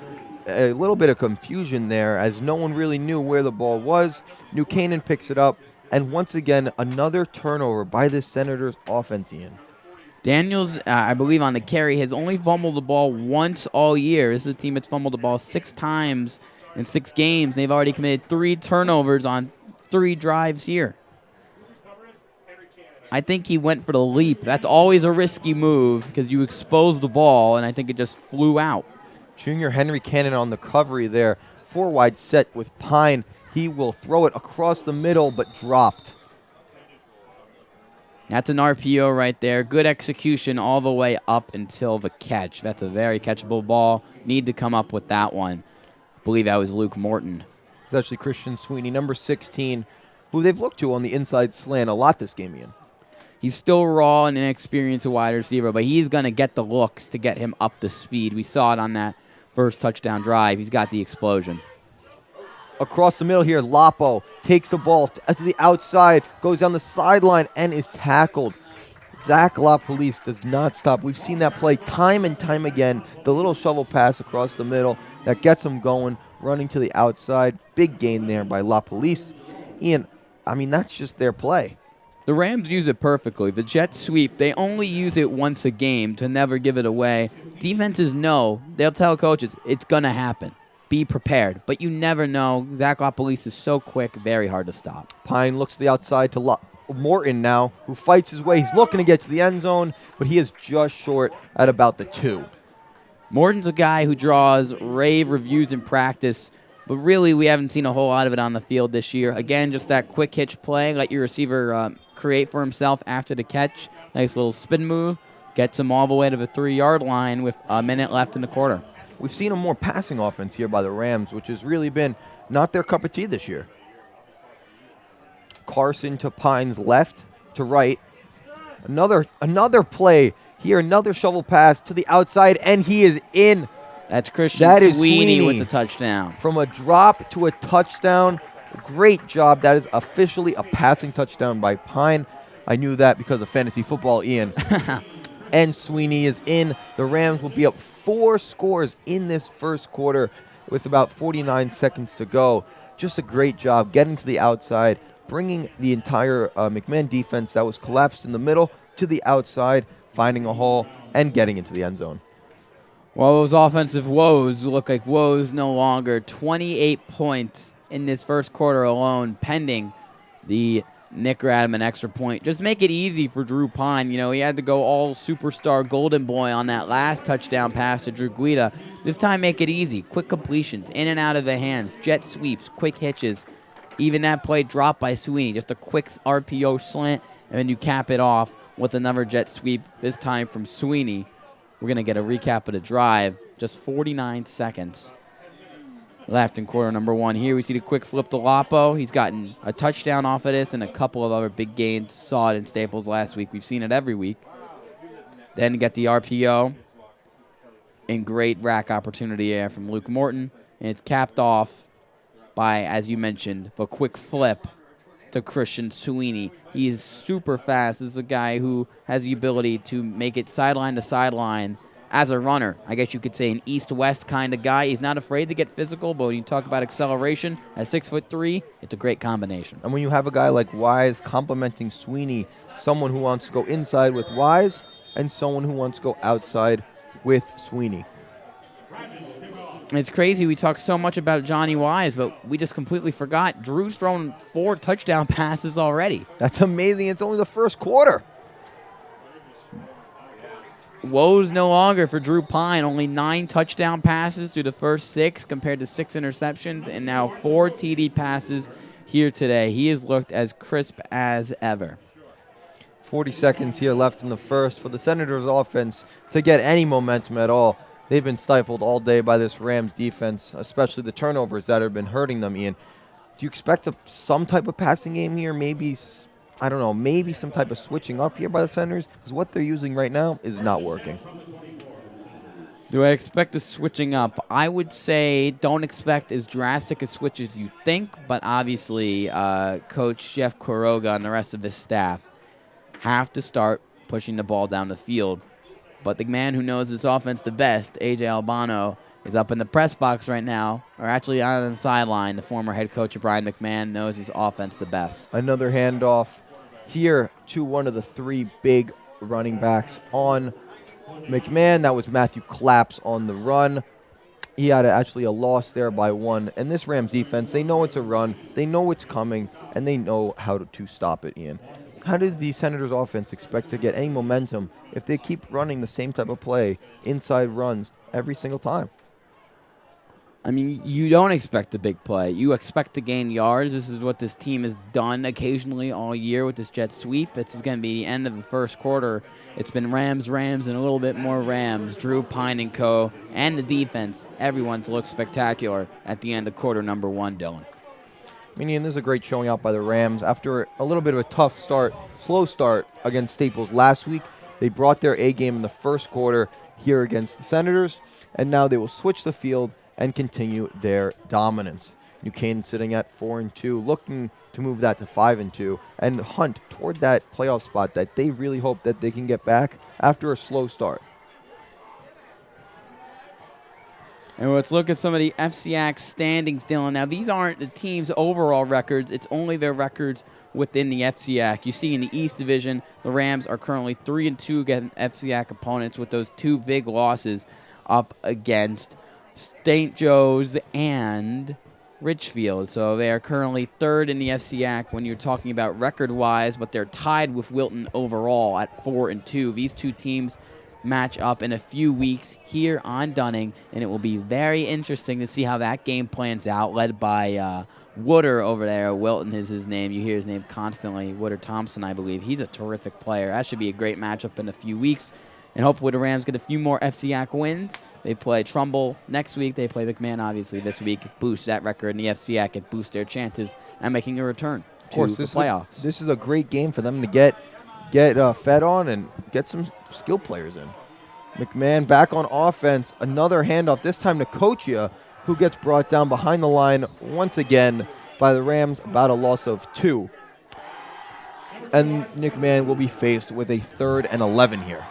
A little bit of confusion there as no one really knew where the ball was. New Canaan picks it up. And once again, another turnover by the Senators' offense, Ian. Daniels, I believe on the carry, has only fumbled the ball once all year. This is a team that's fumbled the ball 6 times in 6 games. They've already committed 3 turnovers on 3 drives here. I think he went for the leap. That's always a risky move because you expose the ball, and I think it just flew out. Junior Henry Cannon on the recovery there. 4 wide set with Pine. He will throw it across the middle, but dropped. That's an RPO right there. Good execution all the way up until the catch. That's a very catchable ball. Need to come up with that one. I believe that was Luke Morton. It's actually Christian Sweeney, number 16, who they've looked to on the inside slant a lot this game, Ian. He's still raw and inexperienced wide receiver, but he's going to get the looks to get him up to speed. We saw it on that first touchdown drive. He's got the explosion. Across the middle here, Lapo takes the ball to the outside, goes down the sideline, and is tackled. Zach LaPolice does not stop. We've seen that play time and time again. The little shovel pass across the middle that gets him going, running to the outside. Big gain there by LaPolice. Ian, I mean, that's just their play. The Rams use it perfectly. The jet sweep, they only use it once a game to never give it away. Defenses know. They'll tell coaches, it's going to happen. Be prepared. But you never know. Zach LaPolice is so quick, very hard to stop. Pine looks to the outside to Morton now, who fights his way. He's looking to get to the end zone, but he is just short at about the 2. Morton's a guy who draws rave reviews in practice, but really we haven't seen a whole lot of it on the field this year. Again, just that quick hitch play, let your receiver create for himself after the catch. Nice little spin move. Gets him all the way to the 3-yard line with a minute left in the quarter. We've seen a more passing offense here by the Rams, which has really been not their cup of tea this year. Carson to Pine's left to right. Another play here, another shovel pass to the outside, and he is in. That's Christian Sweeney with the touchdown. From a drop to a touchdown. Great job. That is officially a passing touchdown by Pine. I knew that because of fantasy football, Ian. And Sweeney is in. The Rams will be up 4 scores in this first quarter with about 49 seconds to go. Just a great job getting to the outside, bringing the entire McMahon defense that was collapsed in the middle to the outside, finding a hole, and getting into the end zone. Well, those offensive woes look like woes no longer. 28 points in this first quarter alone, pending the Nick Radman extra point. Just make it easy for Drew Pine. You know, he had to go all superstar golden boy on that last touchdown pass to Drew Guida. This time, make it easy. Quick completions, in and out of the hands, jet sweeps, quick hitches. Even that play dropped by Sweeney. Just a quick RPO slant, and then you cap it off with another jet sweep, this time from Sweeney. We're going to get a recap of the drive. Just 49 seconds left in quarter number 1. Here we see the quick flip to Lapo. He's gotten a touchdown off of this and a couple of other big gains. Saw it in Staples last week. We've seen it every week. Then get the RPO. And great rack opportunity there from Luke Morton. And it's capped off by, as you mentioned, the quick flip to Christian Sweeney. He is super fast. This is a guy who has the ability to make it sideline to sideline as a runner. I guess you could say an east-west kind of guy. He's not afraid to get physical, but when you talk about acceleration, at 6'3", it's a great combination. And when you have a guy like Wise complimenting Sweeney, someone who wants to go inside with Wise and someone who wants to go outside with Sweeney. It's crazy. We talk so much about Johnny Wise, but we just completely forgot Drew's thrown 4 touchdown passes already. That's amazing. It's only the first quarter. Woes no longer for Drew Pine. Only 9 touchdown passes through the first 6 compared to 6 interceptions, and now 4 TD passes here today. He has looked as crisp as ever. 40 seconds here left in the first for the Senators offense to get any momentum at all. They've been stifled all day by this Rams defense, especially the turnovers that have been hurting them, Ian. Do you expect some type of passing game here? Maybe, I don't know, maybe some type of switching up here by the Senators? Because what they're using right now is not working. Do I expect a switching up? I would say don't expect as drastic a switch as you think, but obviously Coach Jeff Quiroga and the rest of his staff have to start pushing the ball down the field. But the man who knows his offense the best, A.J. Albano, is up in the press box right now, or actually out on the sideline. The former head coach of Brien McMahon knows his offense the best. Another handoff here to one of the 3 big running backs on McMahon. That was Matthew Claps on the run. He had actually a loss there by 1. And this Rams defense, they know it's a run, they know it's coming, and they know how to stop it, Ian. How did the Senators offense expect to get any momentum if they keep running the same type of play, inside runs, every single time? I mean, you don't expect a big play. You expect to gain yards. This is what this team has done occasionally all year with this jet sweep. It's going to be the end of the first quarter. It's been Rams, and a little bit more Rams. Drew, Pine, and co. And the defense. Everyone's looked spectacular at the end of quarter number 1, Dylan. I mean, Ian, this is a great showing out by the Rams. After a little bit of a tough start, slow start against Staples last week, they brought their A game in the first quarter here against the Senators, and now they will switch the field and continue their dominance. New Canaan sitting at 4-2, looking to move that to 5-2 and hunt toward that playoff spot that they really hope that they can get back after a slow start. And let's look at some of the FCX standings, Dylan. Now, these aren't the team's overall records. It's only their records within the FCX. You see in the East Division, the Rams are currently 3-2 against FCX opponents with those 2 big losses up against St. Joe's and Richfield. So they are currently 3rd in the FCX when you're talking about record-wise, but they're tied with Wilton overall at 4-2. These 2 teams match up in a few weeks here on Dunning, and it will be very interesting to see how that game plans out, led by Wooder over there. Wilton is his name. You hear his name constantly. Wooder Thompson, I believe. He's a terrific player. That should be a great matchup in a few weeks. And hopefully the Rams get a few more FCX wins. They play Trumbull next week. They play McMahon, obviously, this week. Boost that record in the FCX and boost their chances at making a return to the playoffs. This is a great game for them to get fed on and get some skill players in. McMahon back on offense. Another handoff, this time to Kochia, who gets brought down behind the line once again by the Rams, about a loss of 2. And McMahon will be faced with a 3rd and 11 here.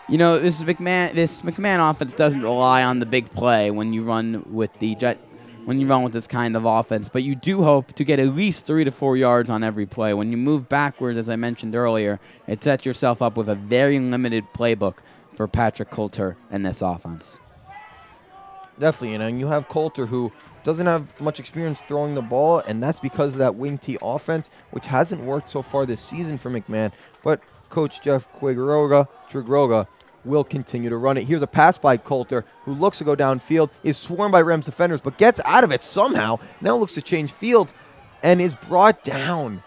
You know, this McMahon offense doesn't rely on the big play when you run with this kind of offense, but you do hope to get at least 3 to 4 yards on every play. When you move backwards, as I mentioned earlier, it sets yourself up with a very limited playbook for Patrick Coulter and this offense. Definitely, and you have Coulter, who doesn't have much experience throwing the ball, and that's because of that wing T offense, which hasn't worked so far this season for McMahon. But Coach Jeff Trigroga will continue to run it. Here's a pass by Coulter, who looks to go downfield, is swarmed by Rams defenders, but gets out of it somehow. Now looks to change field and is brought down.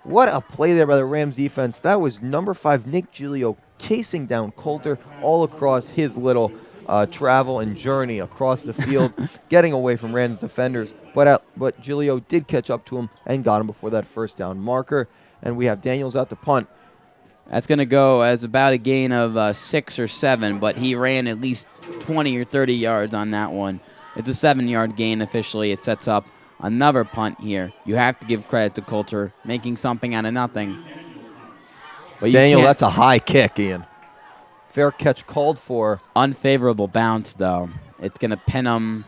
What a play there by the Rams defense. That was number 5, Nick Giglio, chasing down Coulter all across his little travel and journey across the field, getting away from Rams defenders. But Giglio did catch up to him and got him before that first down marker. And we have Daniels out to punt. That's going to go as about a gain of 6 or 7, but he ran at least 20 or 30 yards on that one. It's a 7-yard gain officially. It sets up another punt here. You have to give credit to Coulter, making something out of nothing. But Daniel, that's a high kick, Ian. Fair catch called for. Unfavorable bounce, though. It's going to pin him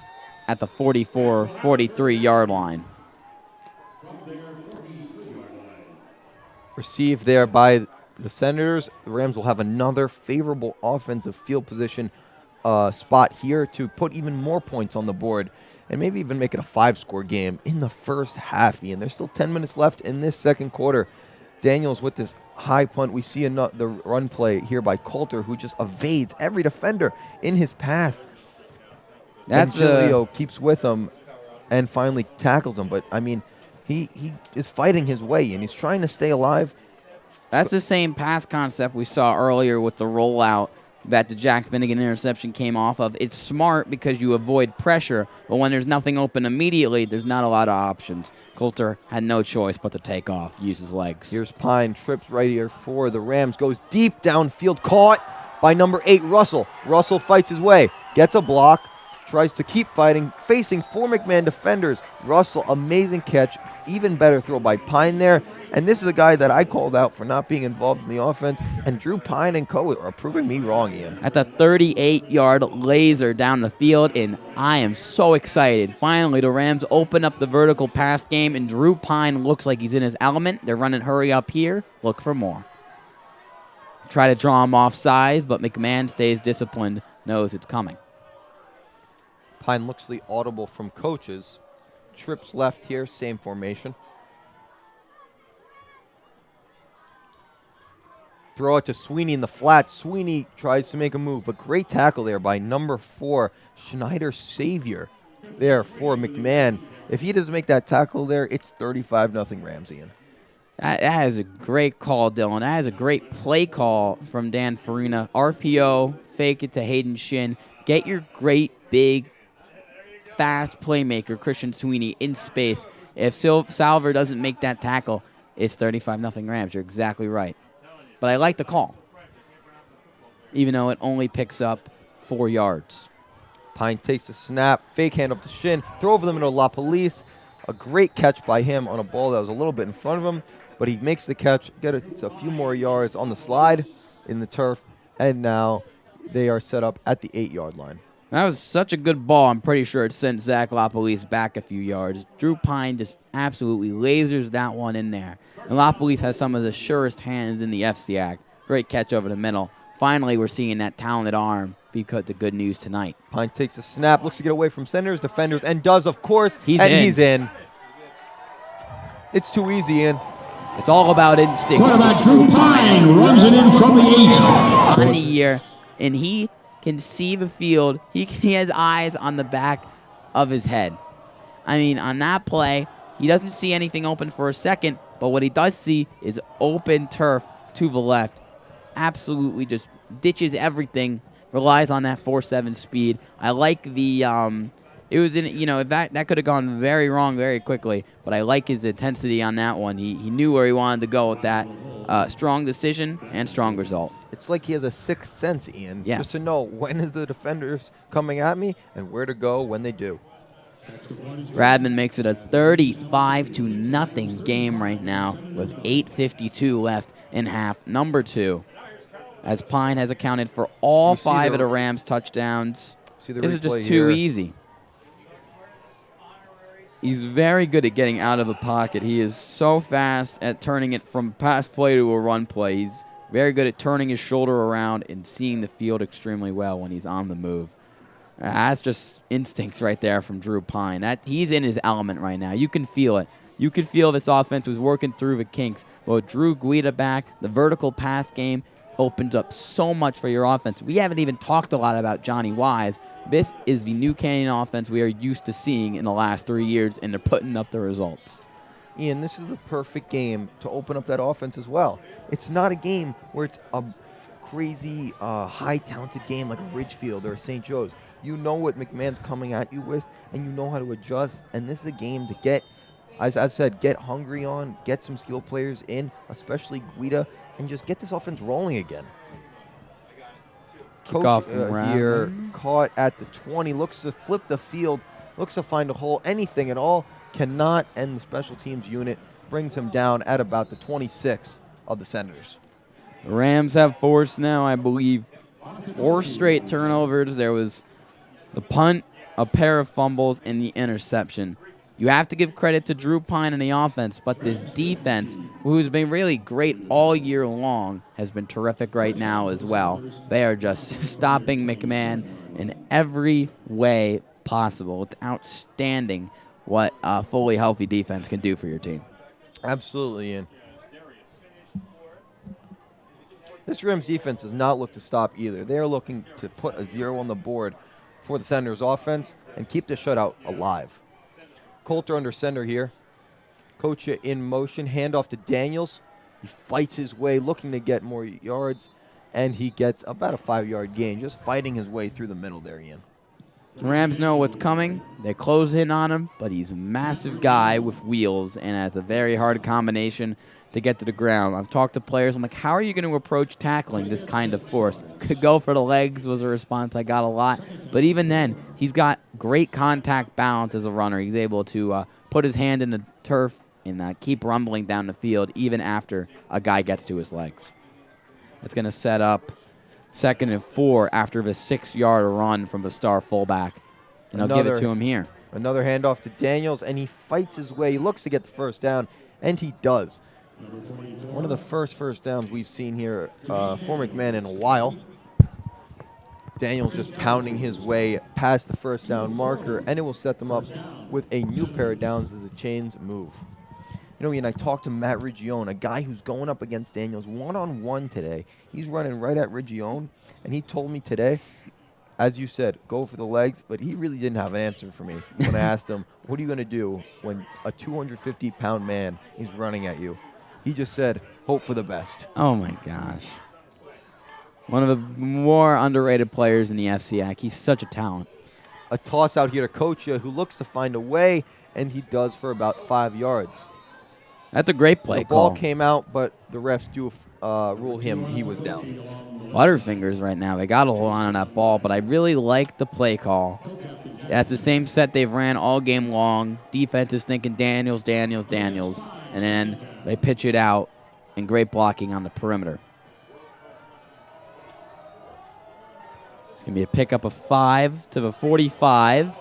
at the 44, 43-yard line. Received there by the Senators. The Rams will have another favorable offensive field position spot here to put even more points on the board and maybe even make it a 5-score game in the first half, Ian. There's still 10 minutes left in this second quarter. Daniels with this high punt. We see the run play here by Coulter, who just evades every defender in his path. And Giglio keeps with him and finally tackles him. But, I mean, he is fighting his way, and he's trying to stay alive. That's the same pass concept we saw earlier with the rollout that the Jack Finnegan interception came off of. It's smart because you avoid pressure, but when there's nothing open immediately, there's not a lot of options. Coulter had no choice but to take off, use his legs. Here's Pine, trips right here for the Rams, goes deep downfield, caught by number 8, Russell. Russell fights his way, gets a block, tries to keep fighting, facing 4 McMahon defenders. Russell, amazing catch, even better throw by Pine there. And this is a guy that I called out for not being involved in the offense, and Drew Pine and co. are proving me wrong, Ian. That's a 38-yard laser down the field, and I am so excited. Finally, the Rams open up the vertical pass game, and Drew Pine looks like he's in his element. They're running hurry up here. Look for more. Try to draw him off sides, but McMahon stays disciplined, knows it's coming. Pine looks the audible from coaches. Trips left here, same formation. Throw it to Sweeney in the flat. Sweeney tries to make a move, but great tackle there by number 4, Schneider Savior, there for McMahon. If he doesn't make that tackle there, it's 35-0 Rams, Ian. That is a great call, Dylan. That is a great play call from Dan Farina. RPO, fake it to Hayden Shin. Get your great, big, fast playmaker, Christian Sweeney, in space. If Salver doesn't make that tackle, it's 35-0 Rams. You're exactly right. But I like the call, even though it only picks up 4 yards. Pine takes the snap, fake hand up to Shin, throw over the middle of La Police. A great catch by him on a ball that was a little bit in front of him, but he makes the catch, gets a few more yards on the slide in the turf, and now they are set up at the 8-yard line. That was such a good ball. I'm pretty sure it sent Zach LaPolice back a few yards. Drew Pine just absolutely lasers that one in there. And LaPolice has some of the surest hands in the FCAC. Great catch over the middle. Finally, we're seeing that talented arm because the good news tonight. Pine takes a snap, looks to get away from centers, defenders, and does, of course. He's in. It's too easy, Ian. It's all about instinct. Quarterback Drew Pine runs it in from the 8. On the year, and he can see the field. He has eyes on the back of his head. I mean, on that play, he doesn't see anything open for a second, but what he does see is open turf to the left. Absolutely just ditches everything, relies on that 4.7 speed. I like the, it was in, that could have gone very wrong very quickly, but I like his intensity on that one. He knew where he wanted to go with that. Strong decision and strong result. It's like he has a sixth sense, Ian, yes, just to know when is the defenders coming at me and where to go when they do. Radman makes it a 35-0 game right now with 8:52 left in half. Number 2, as Pine has accounted for all 5 of the Rams' touchdowns. This is just too easy. He's very good at getting out of the pocket. He is so fast at turning it from pass play to a run play. He's very good at turning his shoulder around and seeing the field extremely well when he's on the move. That's just instincts right there from Drew Pine. He's in his element right now. You can feel it. You could feel this offense was working through the kinks. But with Drew Guida back, the vertical pass game opens up so much for your offense. We haven't even talked a lot about Johnny Wise. This is the new Canaan offense we are used to seeing in the last 3 years, and they're putting up the results. Ian, this is the perfect game to open up that offense as well. It's not a game where it's a crazy, high-talented game like a Ridgefield or a St. Joe's. You know what McMahon's coming at you with, and you know how to adjust. And this is a game to get, as I said, get hungry on, get some skill players in, especially Guida, and just get this offense rolling again. Kickoff Coach here, caught at the 20, looks to flip the field, looks to find a hole, anything at all, cannot, and the special teams unit brings him down at about the 26 of the Senators. The Rams have forced now, I believe, 4 straight turnovers. There was the punt, a pair of fumbles, and the interception. You have to give credit to Drew Pine and the offense, but this defense, who's been really great all year long, has been terrific right now as well. They are just stopping McMahon in every way possible. It's outstanding what a fully healthy defense can do for your team. Absolutely, Ian. This Rams defense does not look to stop either. They are looking to put a 0 on the board for the Senators offense and keep the shutout alive. Coulter under center here. Kocha in motion. Handoff to Daniels. He fights his way, looking to get more yards, and he gets about a 5-yard gain, just fighting his way through the middle there, Ian. The Rams know what's coming. They close in on him, but he's a massive guy with wheels and has a very hard combination to get to the ground. I've talked to players. I'm like, how are you going to approach tackling this kind of force? Could go for the legs was a response I got a lot. But even then, he's got great contact balance as a runner. He's able to put his hand in the turf and keep rumbling down the field even after a guy gets to his legs. It's going to set up 2nd and 4 after the 6-yard run from the star fullback. And they'll give it to him here. Another handoff to Daniels, and he fights his way. He looks to get the first down, and he does. One of the first downs we've seen here for McMahon in a while. Daniels just pounding his way past the first down marker, and it will set them up with a new pair of downs as the chains move. You know, and I talked to Matt Rigione, a guy who's going up against Daniels one-on-one today. He's running right at Rigione, and he told me today, as you said, go for the legs, but he really didn't have an answer for me when I asked him, what are you going to do when a 250-pound man is running at you? He just said, hope for the best. Oh, my gosh. One of the more underrated players in the FCAC. He's such a talent. A toss out here to Kochia, who looks to find a way, and he does for about 5 yards. That's a great play call. The ball came out, but the refs do rule him he was down. Butterfingers right now. They got to hold on to that ball, but I really like the play call. That's the same set they've ran all game long. Defense is thinking Daniels, Daniels, Daniels, and then they pitch it out, and great blocking on the perimeter. It's going to be a pickup of 5 to the 45.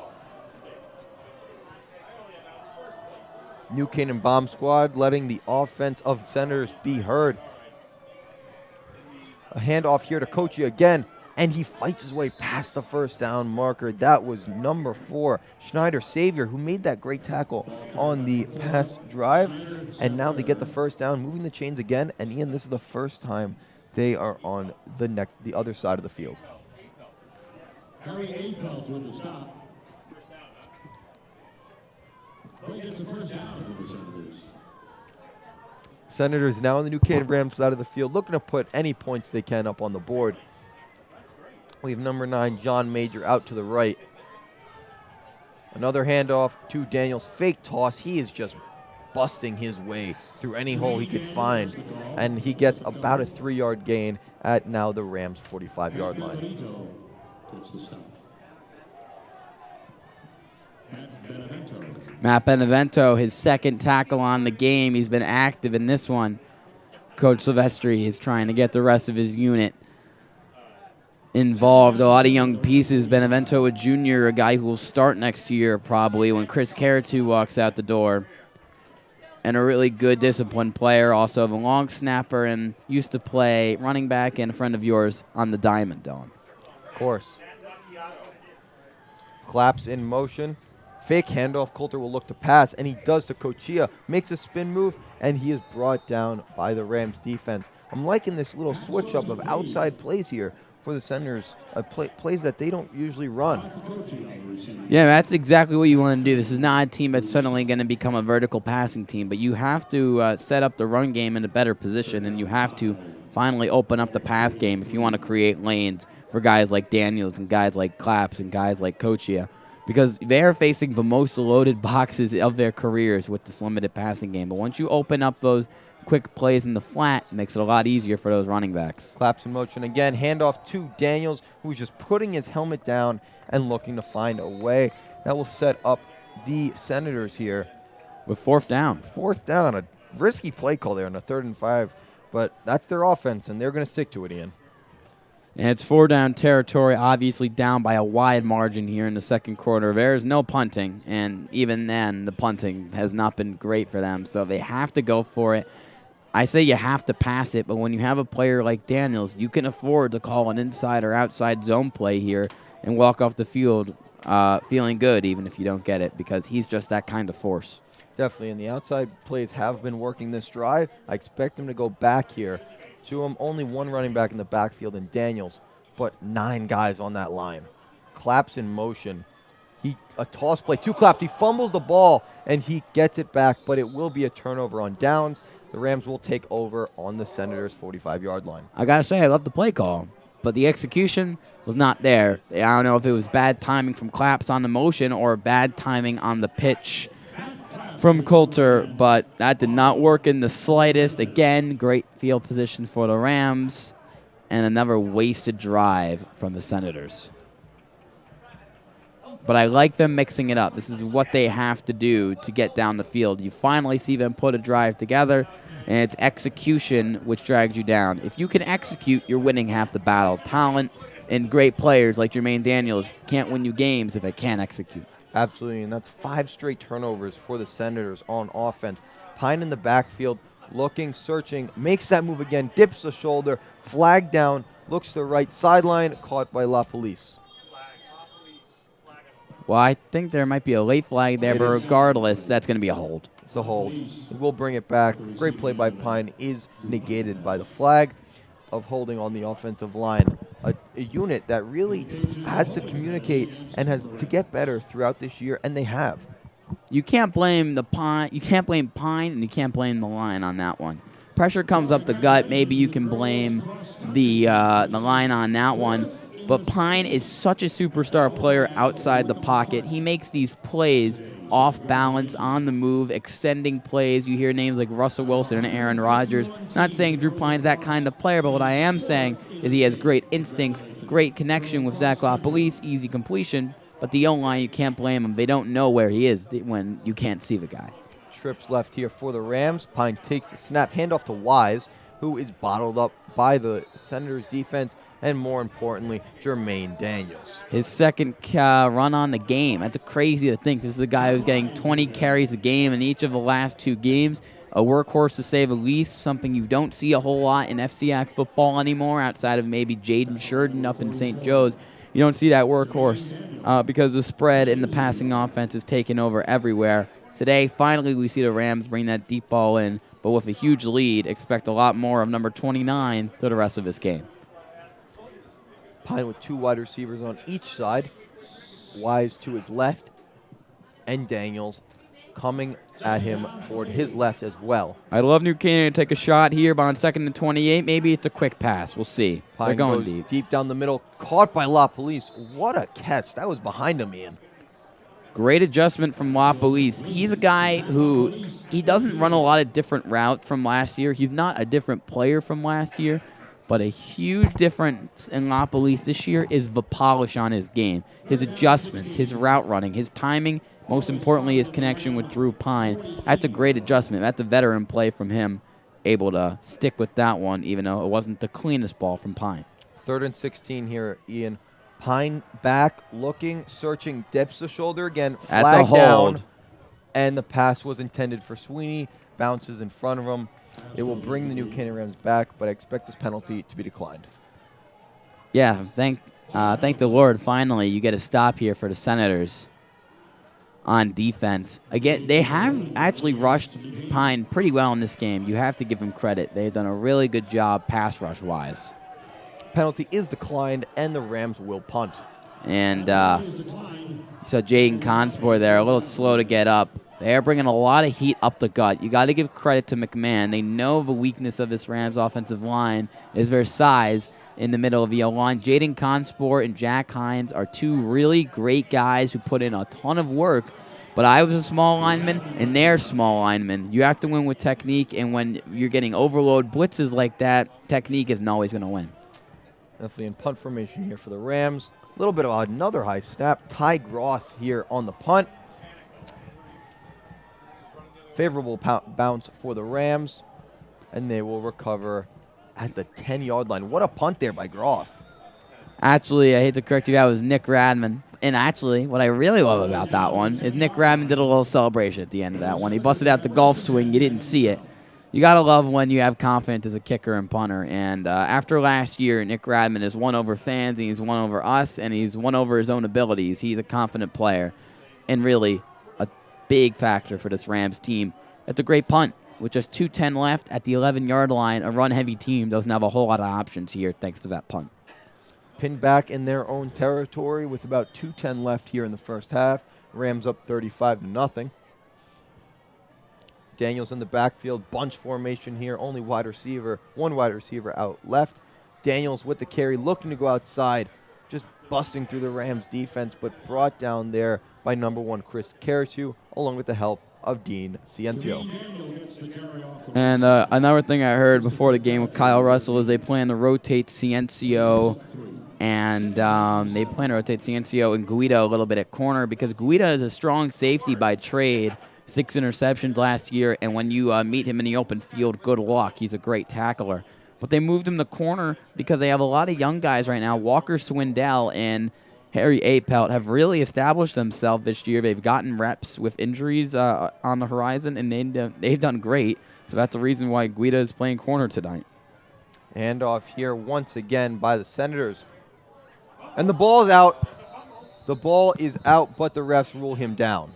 New Canaan bomb squad letting the offense of Senators be heard. A handoff here to Kochia again, and he fights his way past the first down marker. That was number 4, Schneider Savior, who made that great tackle on the pass drive. And now they get the first down, moving the chains again. And Ian, this is the first time they are on the other side of the field. Harry Afelt with the stop. Play gets the first down for the Senators. Senators now on the New Canaan Rams side of the field, looking to put any points they can up on the board. We have number 9, John Major, out to the right. Another handoff to Daniels. Fake toss. He is just busting his way through any hole he could find. And he gets about a 3-yard gain at now the Rams' 45-yard line. Matt Benevento, his 2nd tackle on the game. He's been active in this one. Coach Silvestri is trying to get the rest of his unit involved. A lot of young pieces. Benevento, a junior, a guy who will start next year probably when Chris Caratu walks out the door. And a really good, disciplined player. Also a long snapper and used to play running back and a friend of yours on the diamond, Dylan. Of course. Claps in motion. Fake handoff. Coulter will look to pass, and he does to Kochia. Makes a spin move, and he is brought down by the Rams defense. I'm liking this little switch up of outside plays here for the Senators, plays that they don't usually run. Yeah, that's exactly what you want to do. This is not a team that's suddenly going to become a vertical passing team, but you have to set up the run game in a better position, and you have to finally open up the pass game if you want to create lanes for guys like Daniels and guys like Claps and guys like Kochia, because they are facing the most loaded boxes of their careers with this limited passing game. But once you open up those quick plays in the flat, it makes it a lot easier for those running backs. Claps in motion again. Handoff to Daniels, who's just putting his helmet down and looking to find a way. That will set up the Senators here. With 4th down. 4th down. A risky play call there on a 3rd and 5. But that's their offense, and they're going to stick to it, Ian. And it's 4-down territory, obviously down by a wide margin here in the 2nd quarter. There is no punting, and even then, the punting has not been great for them. So they have to go for it. I say you have to pass it, but when you have a player like Daniels, you can afford to call an inside or outside zone play here and walk off the field feeling good, even if you don't get it, because he's just that kind of force. Definitely, and the outside plays have been working this drive. I expect him to go back here. To him, only 1 running back in the backfield in Daniels, but 9 guys on that line. Claps in motion. A toss play, 2 claps. He fumbles the ball, and he gets it back, but it will be a turnover on downs. The Rams will take over on the Senators' 45-yard line. I got to say, I love the play call, but the execution was not there. I don't know if it was bad timing from Claps on the motion or bad timing on the pitch from Coulter, but that did not work in the slightest. Again, great field position for the Rams, and another wasted drive from the Senators. But I like them mixing it up. This is what they have to do to get down the field. You finally see them put a drive together, and it's execution which drags you down. If you can execute, you're winning half the battle. Talent and great players like Jermaine Daniels can't win you games if they can't execute. Absolutely, and that's 5 straight turnovers for the Senators on offense. Pine in the backfield, looking, searching, makes that move again, dips the shoulder, flag down, looks to the right sideline, caught by La Police. Well, I think there might be a late flag there, but regardless, that's going to be a hold. It's a hold. We'll bring it back. Great play by Pine is negated by the flag of holding on the offensive line. A unit that really has to communicate and has to get better throughout this year, and they have. You can't blame Pine, and you can't blame the line on that one. Pressure comes up the gut. Maybe you can blame the line on that one. But Pine is such a superstar player outside the pocket. He makes these plays off balance, on the move, extending plays. You hear names like Russell Wilson and Aaron Rodgers. Not saying Drew Pine's that kind of player, but what I am saying is he has great instincts, great connection with Zach LaPolice, easy completion. But the O-line, you can't blame them. They don't know where he is when you can't see the guy. Trips left here for the Rams. Pine takes the snap, handoff to Wise, who is bottled up by the Senators' defense, and more importantly, Jermaine Daniels. His second run on the game. That's crazy to think. This is a guy who's getting 20 carries a game in each of the last 2 games. A workhorse to say the least, something you don't see a whole lot in FCAC football anymore outside of maybe Jaden Sheridan up in St. Joe's. You don't see that workhorse because the spread in the passing offense is taken over everywhere. Today, finally, we see the Rams bring that deep ball in, but with a huge lead, expect a lot more of number 29 through the rest of this game. Pine with 2 wide receivers on each side. Wise to his left, and Daniels coming at him toward his left as well. I'd love New Canaan to take a shot here, but on 2nd and 28, maybe it's a quick pass. We'll see. Pine They're going goes deep. down the middle, caught by La Police. What a catch. That was behind him, Ian. Great adjustment from LaPolice. He's a guy who he doesn't run a lot of different routes from last year. He's not a different player from last year, but a huge difference in LaPolice this year is the polish on his game, his adjustments, his route running, his timing, most importantly, his connection with Drew Pine. That's a great adjustment. That's a veteran play from him, able to stick with that one, even though it wasn't the cleanest ball from Pine. 3rd and 16 here, Ian. Pine back, looking, searching, dips the shoulder again, That's a flag hold. down, and the pass was intended for Sweeney, bounces in front of him. It will bring the New Canaan Rams back, but I expect this penalty to be declined. Yeah, thank the Lord, finally, you get a stop here for the Senators on defense. Again, they have actually rushed Pine pretty well in this game. You have to give them credit. They've done a really good job pass rush-wise. Penalty is declined, and the Rams will punt. And so Jaden Consport there, a little slow to get up. They're bringing a lot of heat up the gut. You got to give credit to McMahon. They know the weakness of this Rams offensive line is their size in the middle of the O-line. Jaden Consport and Jack Hines are 2 really great guys who put in a ton of work. But I was a small lineman, and they're small linemen. You have to win with technique, and when you're getting overload blitzes like that, technique isn't always going to win. Definitely in punt formation here for the Rams. A little bit of another high snap. Ty Groth here on the punt. Favorable bounce for the Rams, and they will recover at the 10-yard line. What a punt there by Groth. Actually, I hate to correct you, that was Nick Radman. And actually, what I really love about that one is Nick Radman did a little celebration at the end of that one. He busted out the golf swing. You didn't see it. You got to love when you have confidence as a kicker and punter. And after last year, Nick Radman has won over fans, and he's won over us, and he's won over his own abilities. He's a confident player and really a big factor for this Rams team. That's a great punt. With just 2:10 left at the 11-yard line, a run-heavy team doesn't have a whole lot of options here thanks to that punt. Pinned back in their own territory with about 2:10 left here in the first half. Rams up 35-0. Daniels in the backfield, bunch formation here. Only one wide receiver out left. Daniels with the carry, looking to go outside, just busting through the Rams defense, but brought down there by number 1 Chris Caratu, along with the help of Dean Ciencio. And another thing I heard before the game with Kyle Russell is they plan to rotate Ciencio And they plan to rotate Ciencio and Guida a little bit at corner because Guida is a strong safety by trade. 6 interceptions last year, and when you meet him in the open field, good luck. He's a great tackler. But they moved him to corner because they have a lot of young guys right now. Walker Swindell and Harry Apelt have really established themselves this year. They've gotten reps with injuries on the horizon, and they've done great. So that's the reason why Guida is playing corner tonight. Handoff here once again by the Senators. And the ball is out. The ball is out, but the refs rule him down.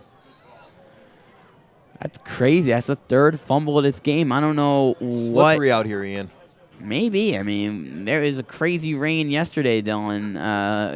That's crazy. That's the third fumble of this game. I don't know what. Slippery out here, Ian. Maybe. I mean, there was a crazy rain yesterday, Dylan.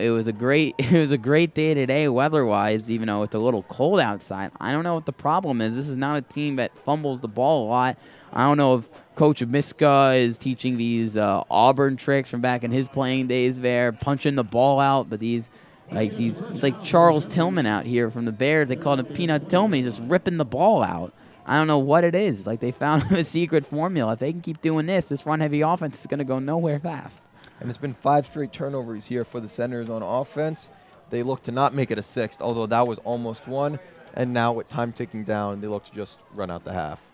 It was a great day today weather-wise, even though it's a little cold outside. I don't know what the problem is. This is not a team that fumbles the ball a lot. I don't know if Coach Miska is teaching these Auburn tricks from back in his playing days there, punching the ball out, but it's like Charles Tillman out here from the Bears. They call him Peanut Tillman. He's just ripping the ball out. I don't know what it is. Like, they found a secret formula. If they can keep doing this run-heavy offense is going to go nowhere fast. And it's been 5 straight turnovers here for the Senators on offense. They look to not make it a 6th, although that was almost one. And now with time ticking down, they look to just run out the half.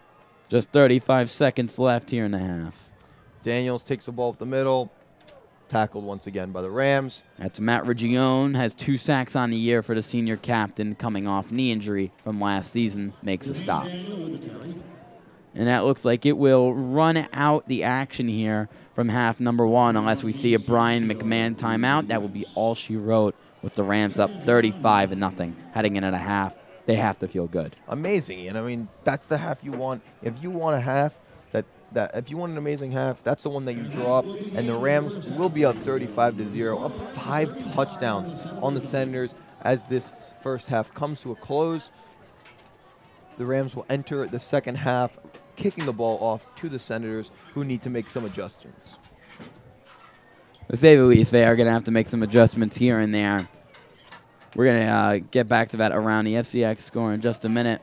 Just 35 seconds left here in the half. Daniels takes the ball up the middle. Tackled once again by the Rams. That's Matt Region, has 2 sacks on the year for the senior captain, coming off knee injury from last season, makes a stop. And that looks like it will run out the action here from half number 1 unless we see a Brien McMahon timeout. That will be all she wrote with the Rams up 35-0 heading into the half. They have to feel good. Amazing, and I mean, that's the half you want. If you want a half, if you want an amazing half, that's the one that you draw up. And the Rams will be up 35-0, up 5 touchdowns on the Senators as this first half comes to a close. The Rams will enter the second half, kicking the ball off to the Senators, who need to make some adjustments. To say the least, they are going to have to make some adjustments here and there. We're going to get back to that around the FCX score in just a minute.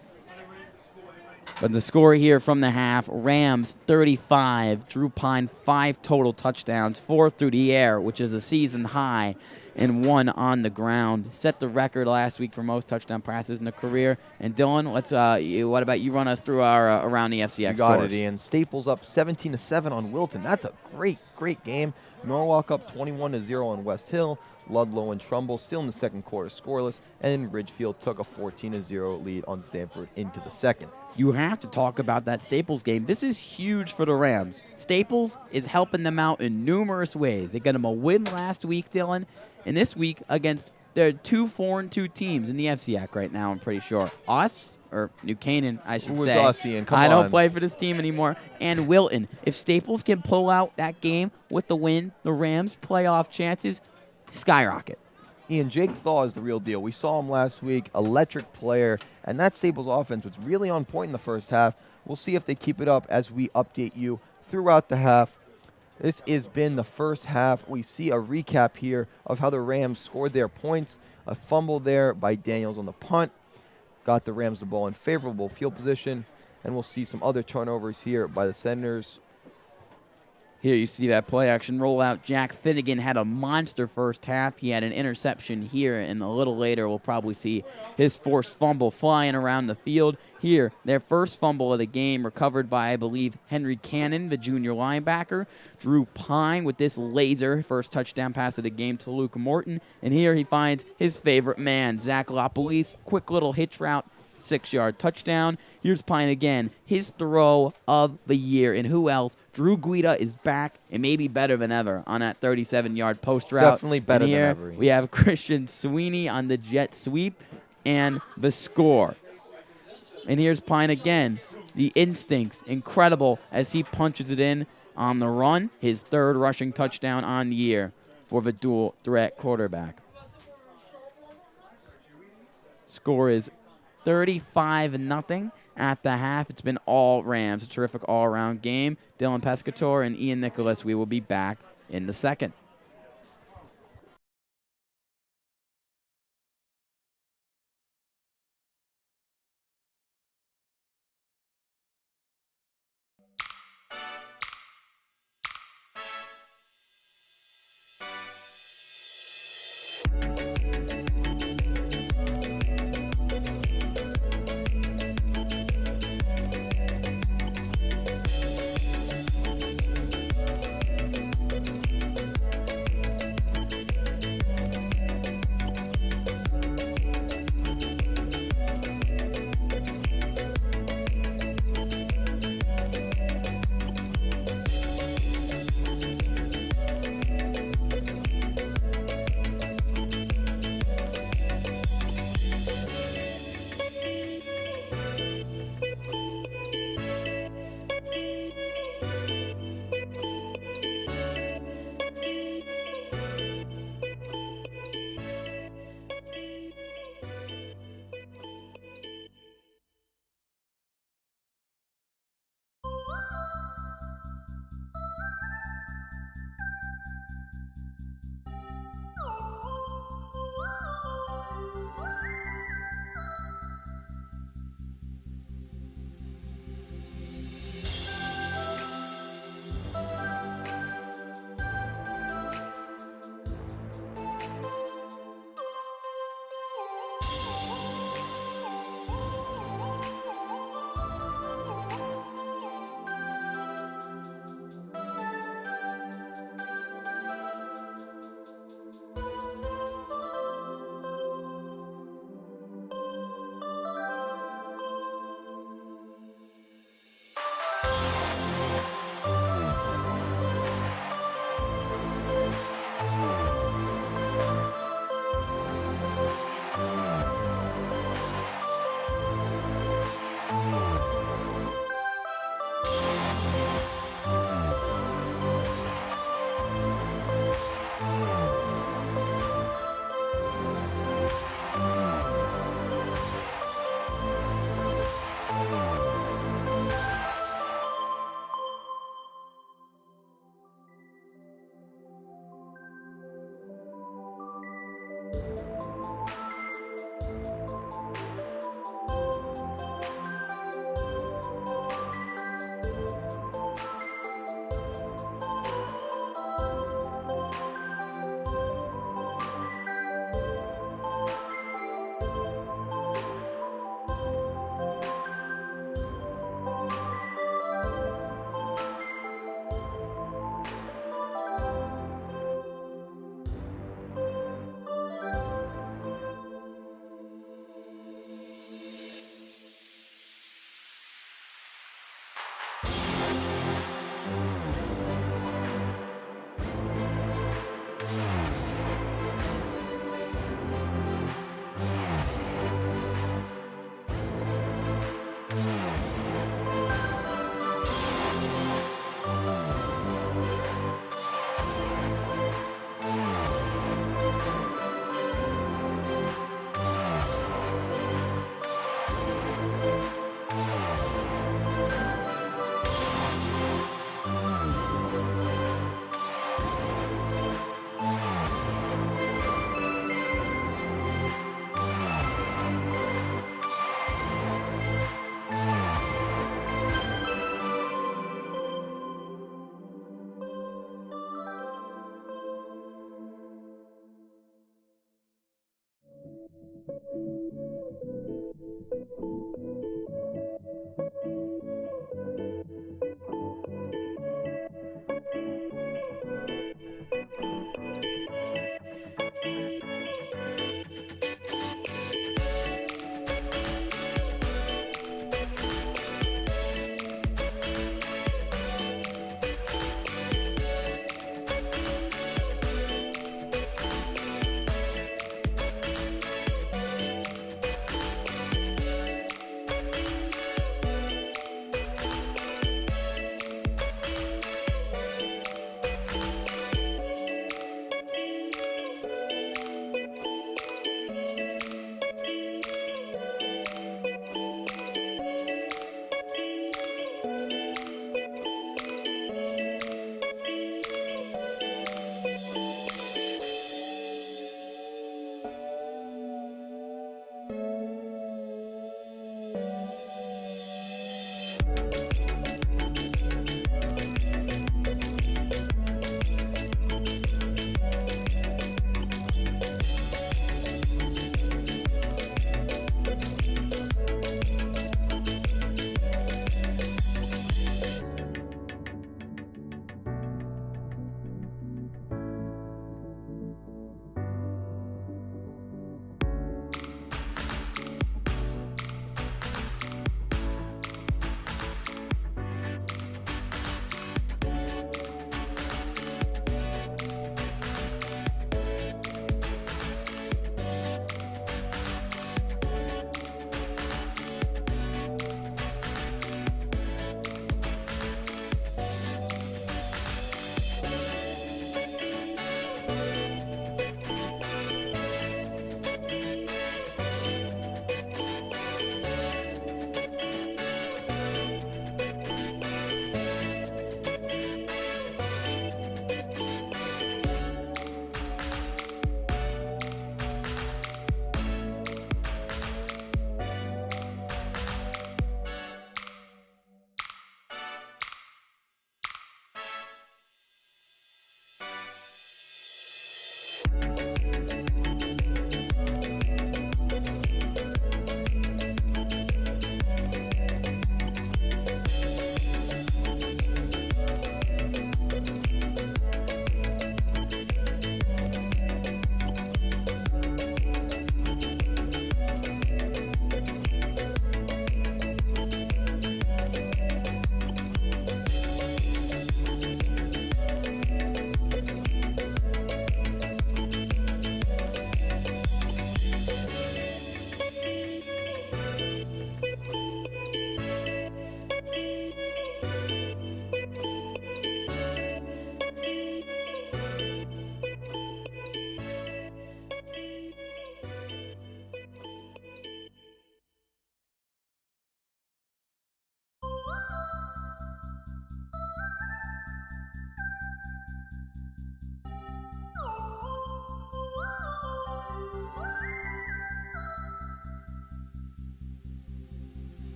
But the score here from the half, Rams 35, Drew Pine 5 total touchdowns, 4 through the air, which is a season high, and 1 on the ground. Set the record last week for most touchdown passes in a career. And Dylan, what about you run us through our around the FCX You got scores. it, Ian. Staples up 17-7 on Wilton. That's a great game. Norwalk up 21-0 on West Hill. Ludlow and Trumbull still in the second quarter scoreless, and Ridgefield took a 14-0 lead on Stanford into the second. You have to talk about that Staples game. This is huge for the Rams. Staples is helping them out in numerous ways. They got them a win last week, Dylan, and this week against their 2 4-2 teams in the FCAC right now, I'm pretty sure. Us, or New Canaan, I should Who say. was us, Ian? Come I on. don't play for this team anymore. And Wilton. If Staples can pull out that game with the win, the Rams' playoff chances skyrocket. Ian, Jake Thaw is the real deal. We saw him last week, electric player, and that Staples offense was really on point in the first half. We'll see if they keep it up as we update you throughout the half. This has been the first half. We see a recap here of how the Rams scored their points. A fumble there by Daniels on the punt got the Rams the ball in favorable field position, and we'll see some other turnovers here by the Senators. Here you see that play action rollout. Jack Finnegan had a monster first half. He had an interception here, and a little later we'll probably see his forced fumble flying around the field. Here, their first fumble of the game recovered by, I believe, Henry Cannon, the junior linebacker. Drew Pine with this laser first touchdown pass of the game to Luke Morton. And here he finds his favorite man, Zach LaPolice. Quick little hitch route. 6-yard touchdown. Here's Pine again, his throw of the year. And who else? Drew Guida is back and maybe better than ever on that 37-yard post route. Definitely better and here than ever. We have Christian Sweeney on the jet sweep and the score. And here's Pine again. The instincts, incredible as he punches it in on the run. His 3rd rushing touchdown on the year for the dual threat quarterback. Score is 35-0 at the half. It's been all Rams. A terrific all-around game. Dylan Pescator and Ian Nicholas, we will be back in the second.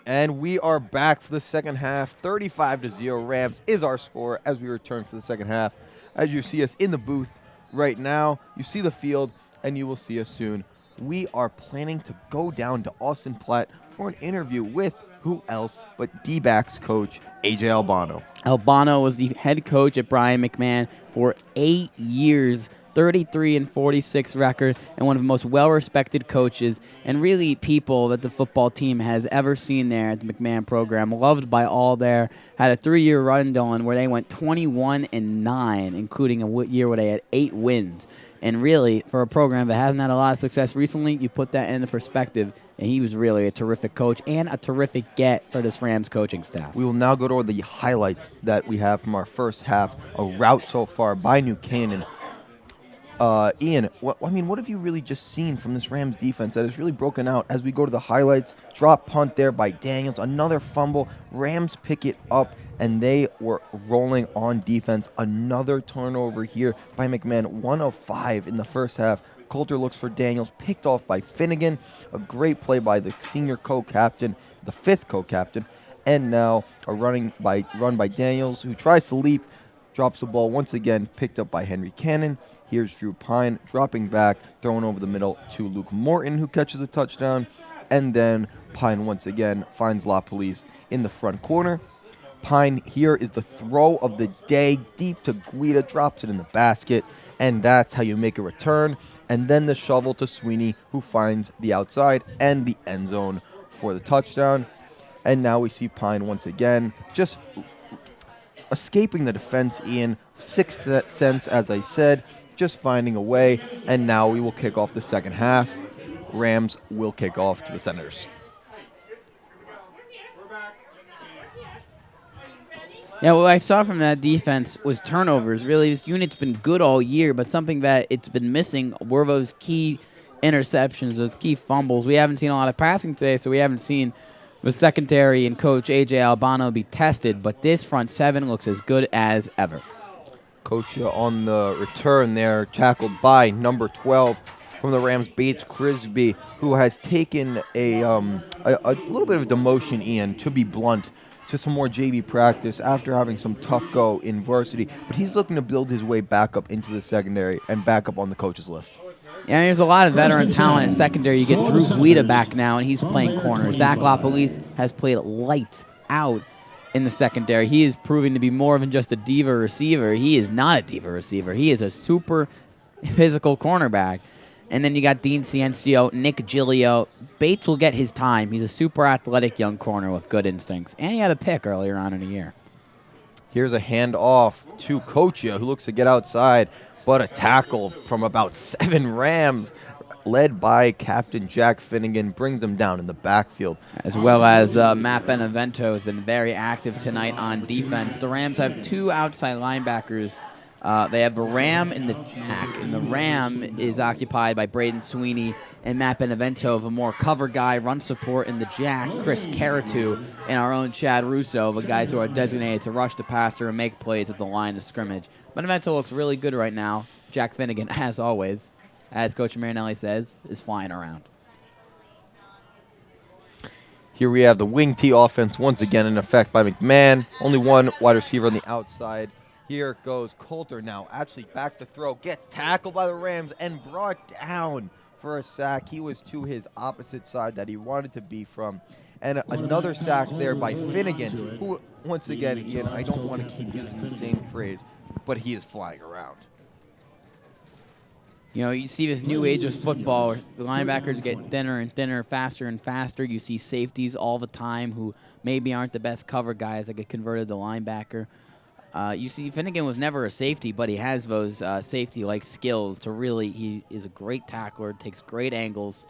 And we are back for the second half. 35-0 Rams is our score as we return for the second half. As you see us in the booth right now, you see the field, and you will see us soon. We are planning to go down to Austin Platt for an interview with who else but D-backs coach AJ Albano. Albano was the head coach at Brien McMahon for 8 years, 33-46 record, and one of the most well-respected coaches and really people that the football team has ever seen there at the McMahon program. Loved by all there. Had a 3-year run going where they went 21-9, including a year where they had 8 wins. And really, for a program that hasn't had a lot of success recently, you put that into perspective, and he was really a terrific coach and a terrific get for this Rams coaching staff. We will now go to the highlights that we have from our first half, a rout so far by New Canaan. Ian, what have you really just seen from this Rams defense that has really broken out as we go to the highlights? Drop punt there by Daniels, another fumble. Rams pick it up, and they were rolling on defense. Another turnover here by McMahon, 1 of 5 in the first half. Coulter looks for Daniels, picked off by Finnegan. A great play by the senior co-captain, the 5th co-captain. And now a run by Daniels, who tries to leap, drops the ball once again, picked up by Henry Cannon. Here's Drew Pine dropping back, throwing over the middle to Luke Morton, who catches the touchdown. And then Pine once again finds La Police in the front corner. Pine here is the throw of the day, deep to Guida, drops it in the basket, and that's how you make a return. And then the shovel to Sweeney, who finds the outside and the end zone for the touchdown. And now we see Pine once again just escaping the defense, Ian. Sixth sense, as I said, just finding a way. And now we will kick off the second half. Rams will kick off to the Senators. Yeah, what I saw from that defense was turnovers. Really, this unit's been good all year, but something that it's been missing were those key interceptions, those key fumbles. We haven't seen a lot of passing today, so we haven't seen the secondary and coach AJ Albano be tested, but this front seven looks as good as ever. Coach on the return there, tackled by number 12 from the Rams, Bates Crisby, who has taken a little bit of a demotion, Ian, to be blunt, to some more JV practice after having some tough go in varsity. But he's looking to build his way back up into the secondary and back up on the coach's list. Yeah, there's a lot of veteran talent at secondary. You get Drew Guida back now, and he's playing corner. Zach LaPolice has played lights out in the secondary. He is proving to be more than just a diva receiver. He is not a diva receiver. He is a super physical cornerback. And then you got Dean Ciencio, Nick Giglio. Bates will get his time. He's a super athletic young corner with good instincts. And he had a pick earlier on in the year. Here's a handoff to Kochia, who looks to get outside, but a tackle from about 7 Rams, led by Captain Jack Finnegan, brings him down in the backfield. As well as Matt Benevento has been very active tonight on defense. The Rams have 2 outside linebackers. They have the Ram and the Jack, and the Ram is occupied by Braden Sweeney and Matt Benevento, the more cover guy, run support, and the Jack, Chris Caratu, and our own Chad Russo, the guys who are designated to rush the passer and make plays at the line of scrimmage. Benevento looks really good right now. Jack Finnegan, as always, as Coach Marinelli says, is flying around. Here we have the wing T offense once again in effect by McMahon. Only one wide receiver on the outside. Here goes Coulter now, actually back to throw, gets tackled by the Rams and brought down for a sack. He was to his opposite side that he wanted to be from. And another sack there by Finnegan, who, once again, Ian, I don't want to keep using the same phrase, but he is flying around. You know, you see this new age of football where the linebackers get thinner and thinner, faster and faster. You see safeties all the time who maybe aren't the best cover guys that get converted to linebacker. You see, Finnegan was never a safety, but he has those safety-like skills to really, he is a great tackler, takes great angles,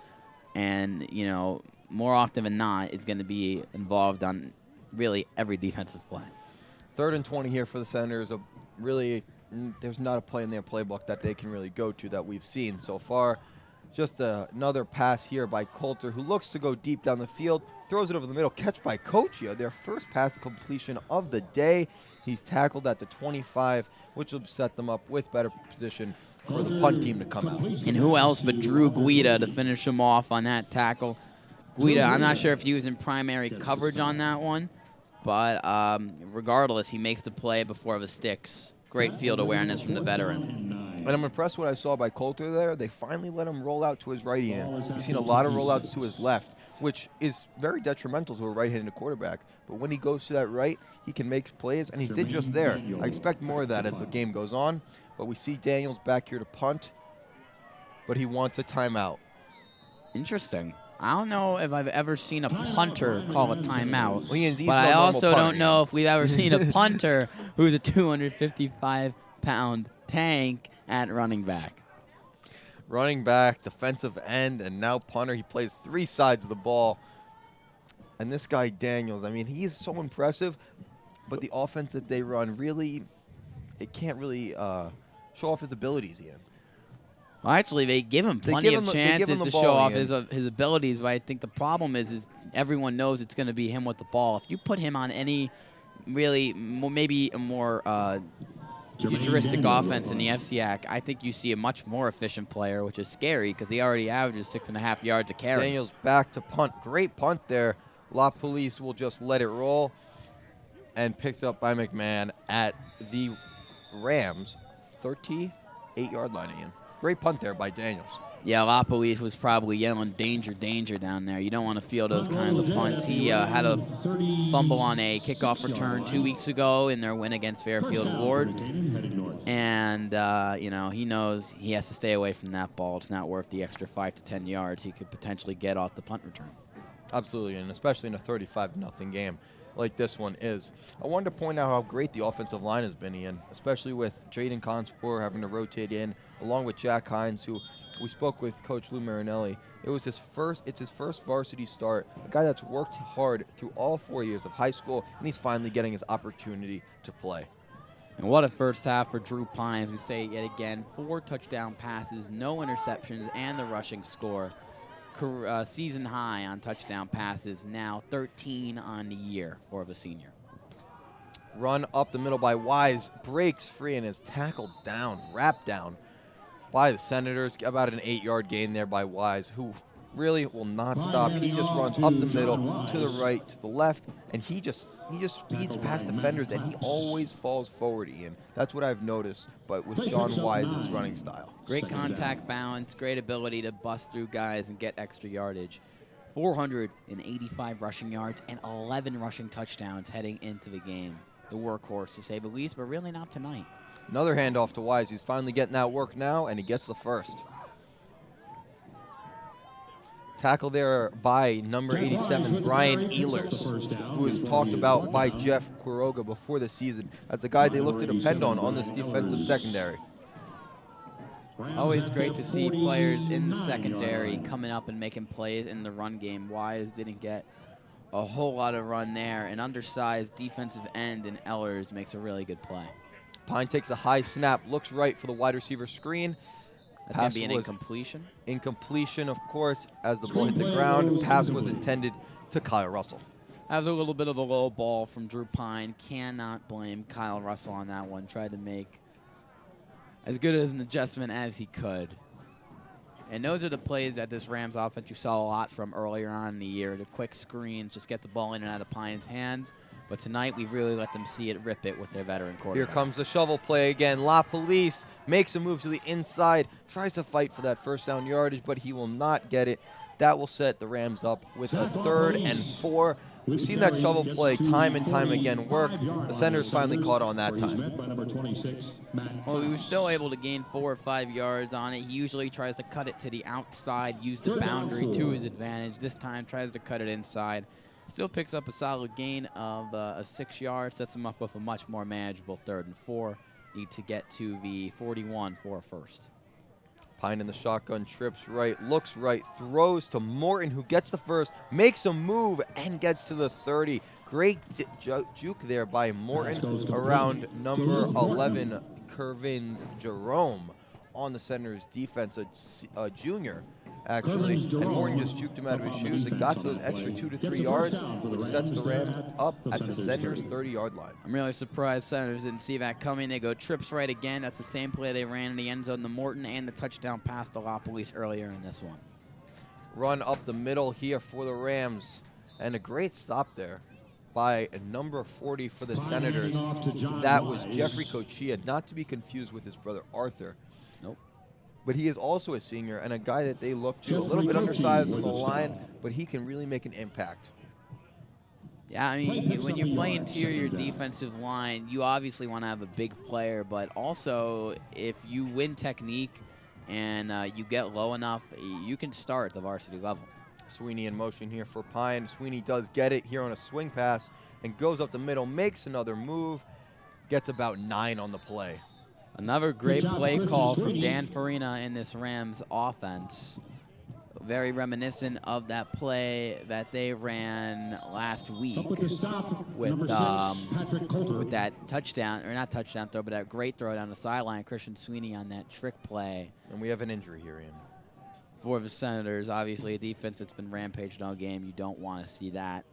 and, you know, more often than not, is going to be involved on really every defensive play. 3rd and 20 here for the Senators. Really, there's not a play in their playbook that they can really go to that we've seen so far. Just another pass here by Coulter, who looks to go deep down the field, throws it over the middle, catch by Kochia, their first pass completion of the day. He's tackled at the 25, which will set them up with better position for the punt team to come out. And who else but Drew Guida to finish him off on that tackle. Guida, I'm not sure if he was in primary coverage on that one, but regardless, he makes the play before the sticks. Great field awareness from the veteran. And I'm impressed what I saw by Coulter there. They finally let him roll out to his right hand. We've seen a lot of rollouts to his left, which is very detrimental to a right-handed quarterback. But when he goes to that right, he can make plays, and he did just there. I expect more of that as the game goes on. But we see Daniels back here to punt, but he wants a timeout. Interesting. I don't know if I've ever seen a punter call a timeout, Well, but I also don't know if we've ever seen a punter who's a 255-pound tank at running back. Running back, defensive end, and now punter. He plays 3 sides of the ball. And this guy, Daniels, I mean, he's so impressive, but the offense that they run really, it can't really show off his abilities, Ian. Well, actually, they give him plenty of chances to show off his abilities, but I think the problem is everyone knows it's going to be him with the ball. If you put him on any really maybe a more futuristic offense in the FCAC, I think you see a much more efficient player, which is scary because he already averages 6.5 yards a carry. Daniels back to punt. Great punt there. La Police will just let it roll, and picked up by McMahon at the Rams' 38-yard line, Ian. Great punt there by Daniels. Yeah, La Police was probably yelling danger, danger down there. You don't want to feel those kinds of punts. He had a fumble on a kickoff return 2 weeks ago in their win against Fairfield Ward. And, he knows he has to stay away from that ball. It's not worth the extra 5 to 10 yards he could potentially get off the punt return. Absolutely, and especially in a 35-0 game like this one is. I wanted to point out how great the offensive line has been, Ian, especially with Jaden Conspor having to rotate in, along with Jack Hines, who we spoke with Coach Lou Marinelli. It's his first varsity start, a guy that's worked hard through all 4 years of high school, and he's finally getting his opportunity to play. And what a first half for Drew Pines. We say it yet again, 4 touchdown passes, no interceptions, and the rushing score. Season high on touchdown passes, now 13 on the year for the senior. Run up the middle by Wise, breaks free and is tackled down, wrapped down by the Senators. About an 8-yard gain there by Wise, who really will not stop. He just runs up the middle, to the right, to the left, and he just speeds past defenders, and he always falls forward, Ian. That's what I've noticed, but with John Wise's running style. Great contact balance, great ability to bust through guys and get extra yardage. 485 rushing yards and 11 rushing touchdowns heading into the game. The workhorse, to say the least, but really not tonight. Another handoff to Wise. He's finally getting that work now, and he gets the first. Tackle there by number 87, Brien Ehlers, who is talked about by Jeff Quiroga before the season as a guy they look to depend on this defensive secondary. Always great to see players in the secondary coming up and making plays in the run game. Wise didn't get a whole lot of run there. An undersized defensive end in Ehlers makes a really good play. Pine takes a high snap, looks right for the wide receiver screen. That's going to be an incompletion. Incompletion, of course, as the ball hit the ground. Pass was intended to Kyle Russell. That was a little bit of a low ball from Drew Pine. Cannot blame Kyle Russell on that one. Tried to make as good as an adjustment as he could. And those are the plays that this Rams offense you saw a lot from earlier on in the year. The quick screens, just get the ball in and out of Pine's hands. But tonight, we've really let them see it, rip it with their veteran quarterback. Here comes the shovel play again. La Police makes a move to the inside, tries to fight for that first down yardage, but he will not get it. That will set the Rams up with a 3rd and 4. We've seen that shovel play time and time again work. The Senators finally caught on that time. Well, he was still able to gain 4 or 5 yards on it. He usually tries to cut it to the outside, use the boundary to his advantage. This time tries to cut it inside. Still picks up a solid gain of 6 yards, sets him up with a much more manageable 3rd and 4. Need to get to the 41 for a first. Pine in the shotgun, trips right, looks right, throws to Morton, who gets the first, makes a move, and gets to the 30. Great juke there by Morton around number 11, Kervins Jerome, on the Senators' defense, a junior, actually. And Morton just juked him out of his shoes and got those extra 2 to 3 yards, which sets the Rams up at the Senators' 30-yard line. I'm really surprised Senators didn't see that coming. They go trips right again. That's the same play they ran in the end zone to Morton and the touchdown pass to La Police earlier in this one. run up the middle here for the Rams. And a great stop there by number 40 for the Senators. That was Jeffrey Cochia, not to be confused with his brother Arthur. Nope. But he is also a senior and a guy that they look to, a little bit undersized on the line, but he can really make an impact. Yeah, I mean, when you play interior defensive line, you obviously want to have a big player, but also if you win technique and you get low enough, you can start at the varsity level. Sweeney in motion here for Pine. Sweeney does get it here on a swing pass and goes up the middle, makes another move, gets about 9 on the play. Another great play call from Dan Farina in this Rams offense. Very reminiscent of that play that they ran last week with that touchdown, or not touchdown throw, but that great throw down the sideline. Christian Sweeney on that trick play. And we have an injury here, Ian. For the Senators, obviously a defense that's been rampaged all game. You don't want to see that.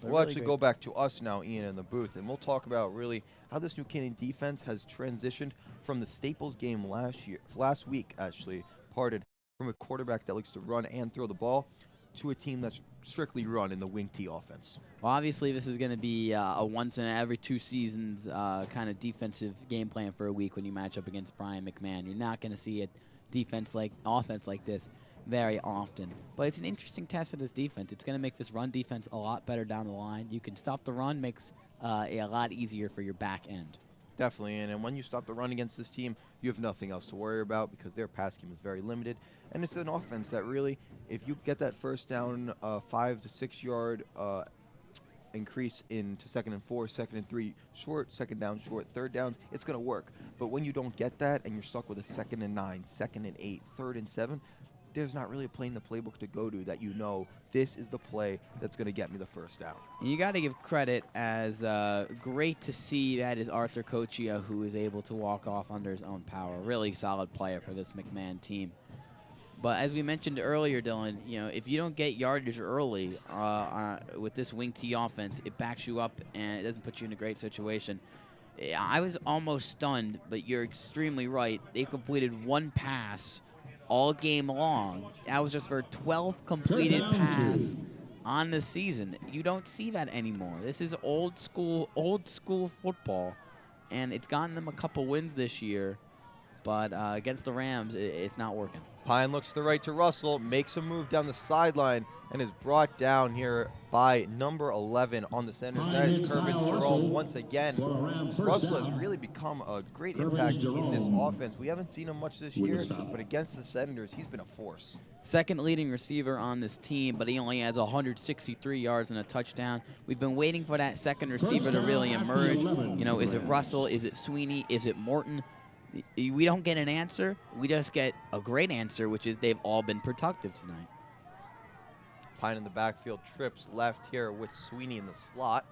We'll actually go back to us now, Ian, in the booth, and we'll talk about really how this New Canaan defense has transitioned from the Staples game last week, actually, parted from a quarterback that likes to run and throw the ball to a team that's strictly run in the wing T offense. Well, obviously, this is going to be a once in every 2 seasons kind of defensive game plan for a week when you match up against Brien McMahon. You're not going to see a offense like this very often. But it's an interesting test for this defense. It's going to make this run defense a lot better down the line. You can stop the run, makes it a lot easier for your back end. Definitely, and when you stop the run against this team, you have nothing else to worry about because their pass game is very limited. And it's an offense that really, if you get that first down 5 to 6 yard increase into 2nd and 4, 2nd and 3 short, 2nd down short, 3rd downs, it's going to work. But when you don't get that and you're stuck with a 2nd and 9, 2nd and 8, 3rd and 7, there's not really a play in the playbook to go to that you know this is the play that's going to get me the first down. And you got to give credit as great to see that is Arthur Cochia, who is able to walk off under his own power. Really solid player for this McMahon team. But as we mentioned earlier, Dylan, if you don't get yardage early with this wing T offense, it backs you up and it doesn't put you in a great situation. I was almost stunned, but you're extremely right. They completed 1 pass all game long. That was just for 12 completed pass on the season. You don't see that anymore. This is old school football, and it's gotten them a couple wins this year, but against the Rams, it's not working. Pine looks to the right to Russell, makes a move down the sideline, and is brought down here by number 11 on the center. That is Kervin Jerome once again. Russell has really become a great impact in this offense. We haven't seen him much this year, but against the Senators, he's been a force. Second leading receiver on this team, but he only has 163 yards and a touchdown. We've been waiting for that second receiver to really emerge. Is it Russell? Is it Sweeney? Is it Morton? We don't get an answer. We just get a great answer, which is they've all been productive tonight. Pine in the backfield, trips left here with Sweeney in the slot.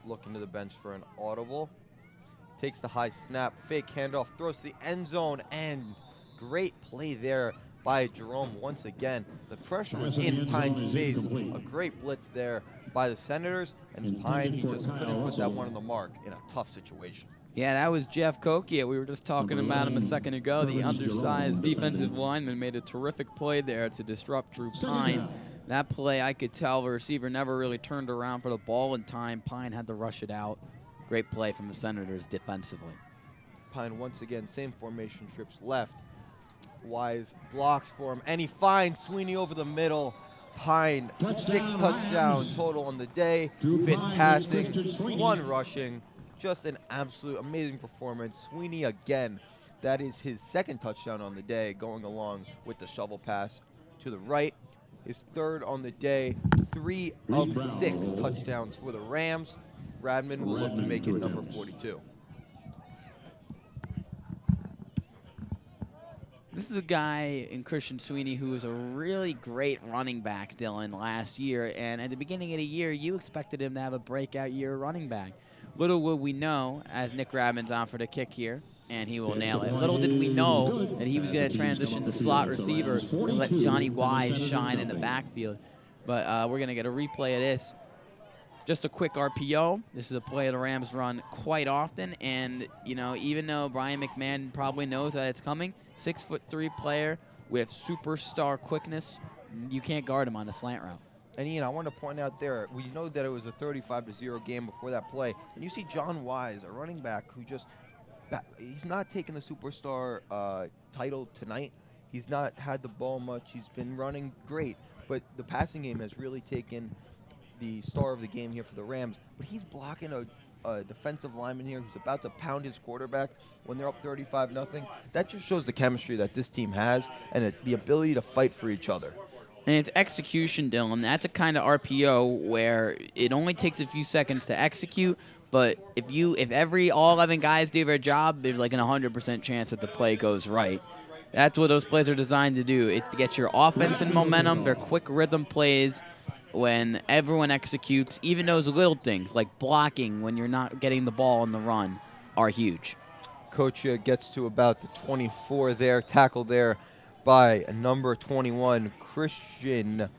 Looking to the bench for an audible. Takes the high snap, fake handoff, throws to the end zone, and great play there by Jerome once again. The pressure was in Pine's face. A great blitz there by the Senators, and Pine just couldn't put that one on the mark in a tough situation. Yeah, that was Jeff Kokia. We were just talking about him a second ago. The undersized defensive lineman made a terrific play there to disrupt Drew Pine. That play, I could tell the receiver never really turned around for the ball in time. Pine had to rush it out. Great play from the Senators defensively. Pine once again, same formation, trips left. Wise blocks for him, and he finds Sweeney over the middle. Pine, 6 touchdowns total on the day, 5th passing, 1 rushing. Just an absolute amazing performance. Sweeney again, that is his 2nd touchdown on the day, going along with the shovel pass to the right. His 3rd on the day, 3 of 6 touchdowns for the Rams. Radman will look to make it number 42. This is a guy in Christian Sweeney who was a really great running back, Dylan, last year. And at the beginning of the year, you expected him to have a breakout year running back. Little would we know, as Nick Radman's on for the kick here, and he will nail it. Little did we know that he was going to transition to slot receiver and let Johnny Wise shine in the backfield. But we're going to get a replay of this. Just a quick RPO. This is a play the Rams run quite often, and even though Brien McMahon probably knows that it's coming, 6'3" player with superstar quickness, you can't guard him on a slant route. And Ian, I want to point out there, we know that it was a 35-0 game before that play, and you see John Wise, a running back who he's not taking the superstar title tonight. He's not had the ball much. He's been running great, but the passing game has really taken the star of the game here for the Rams. But he's blocking a defensive lineman here who's about to pound his quarterback when they're up 35-0. That just shows the chemistry that this team has and the ability to fight for each other. And it's execution, Dylan. That's a kind of RPO where it only takes a few seconds to execute, but if all 11 guys do their job, there's like an 100% chance that the play goes right. That's what those plays are designed to do. It gets your offense in momentum. They're quick rhythm plays when everyone executes. Even those little things like blocking when you're not getting the ball on the run are huge. Coach gets to about the 24 there, tackle there by number 21, Christian.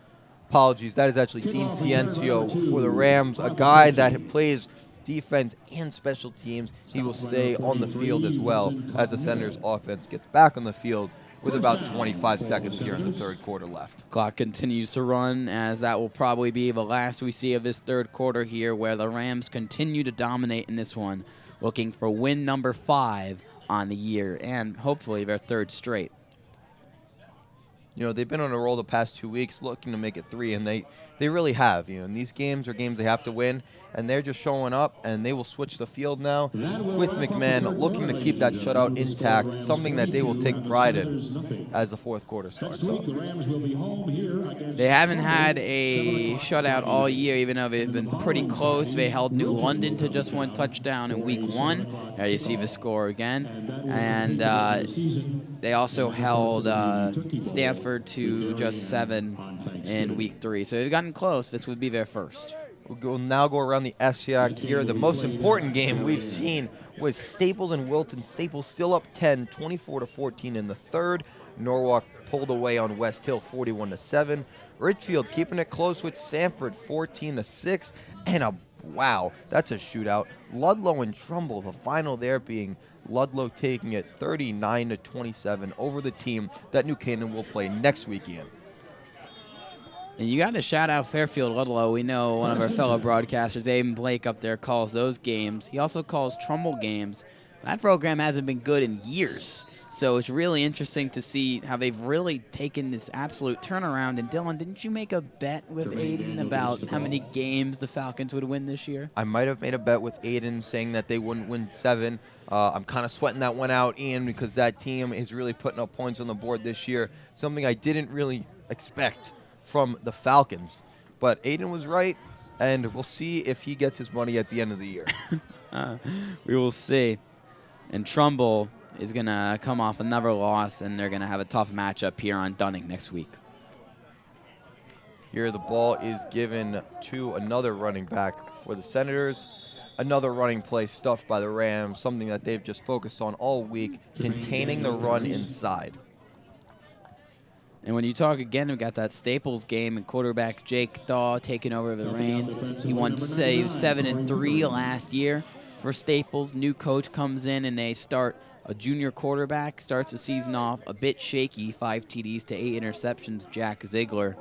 Apologies, that is actually Dean Ciencio for the Rams, a guy that plays defense and special teams. He will stay on the field as well as the Senators offense gets back on the field with about 25 seconds here in the third quarter left. Clock continues to run, as that will probably be the last we see of this third quarter here, where the Rams continue to dominate in this one, looking for win number 5 on the year and hopefully their third straight. They've been on a roll the past 2 weeks looking to make it 3, and they really have. And these games are games they have to win, and they're just showing up, and they will switch the field now with McMahon looking to keep that shutout intact, something that they will take pride in as the fourth quarter starts up. They haven't had a shutout all year, even though they've been pretty close. They held New London to just 1 touchdown in week 1. There you see the score again. And they also held Stanford to just 7 in week 3. So they've gotten close. This would be their first. We'll now go around the SEAC here. The most important game we've seen was Staples and Wilton. Staples still up 10, 24-14 in the third. Norwalk pulled away on West Hill 41-7. Richfield keeping it close with Sanford 14-6. And wow, that's a shootout. Ludlow and Trumbull, the final there being Ludlow taking it 39-27 over the team that New Canaan will play next weekend. And you got to shout out Fairfield Ludlow. We know one of our fellow broadcasters, Aiden Blake, up there calls those games. He also calls Trumbull games. That program hasn't been good in years. So it's really interesting to see how they've really taken this absolute turnaround. And Dylan, didn't you make a bet with Aiden about how many games the Falcons would win this year? I might have made a bet with Aiden saying that they wouldn't win 7. I'm kind of sweating that one out, Ian, because that team is really putting up points on the board this year, something I didn't really expect from the Falcons. But Aiden was right, and we'll see if he gets his money at the end of the year. We will see. And Trumbull is going to come off another loss, and they're going to have a tough matchup here on Dunning next week. Here the ball is given to another running back for the Senators. Another running play stuffed by the Rams, something that they've just focused on all week, containing the run inside. And when you talk again, we got that Staples game and quarterback Jake Daw taking over the reins. He won 7-3 last year for Staples. New coach comes in and they start a junior quarterback, starts the season off a bit shaky, 5 TDs to 8 interceptions, Jack Ziegler.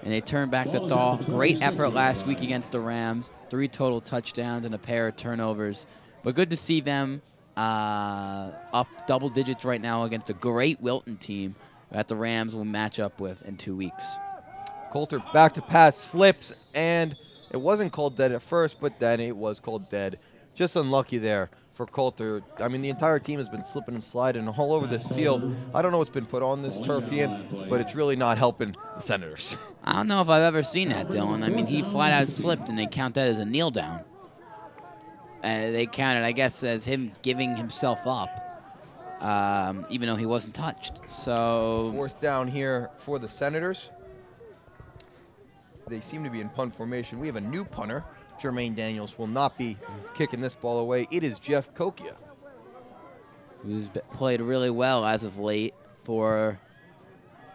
And they turn back to Daw. Great effort last week against the Rams. 3 total touchdowns and a pair of turnovers. But good to see them up double digits right now against a great Wilton team that the Rams will match up with in 2 weeks. Coulter back to pass, slips, and it wasn't called dead at first, but then it was called dead. Just unlucky there for Coulter. I mean, the entire team has been slipping and sliding all over this field. I don't know what's been put on this turf, Ian, but it's really not helping the Senators. I don't know if I've ever seen that, Dylan. I mean, he flat out slipped, and they count that as a kneel down. They count it, I guess, as him giving himself up. Even though he wasn't touched. So 4th down here for the Senators. They seem to be in punt formation. We have a new punter. Jermaine Daniels will not be kicking this ball away. It is Jeff Kokia, who's played really well as of late for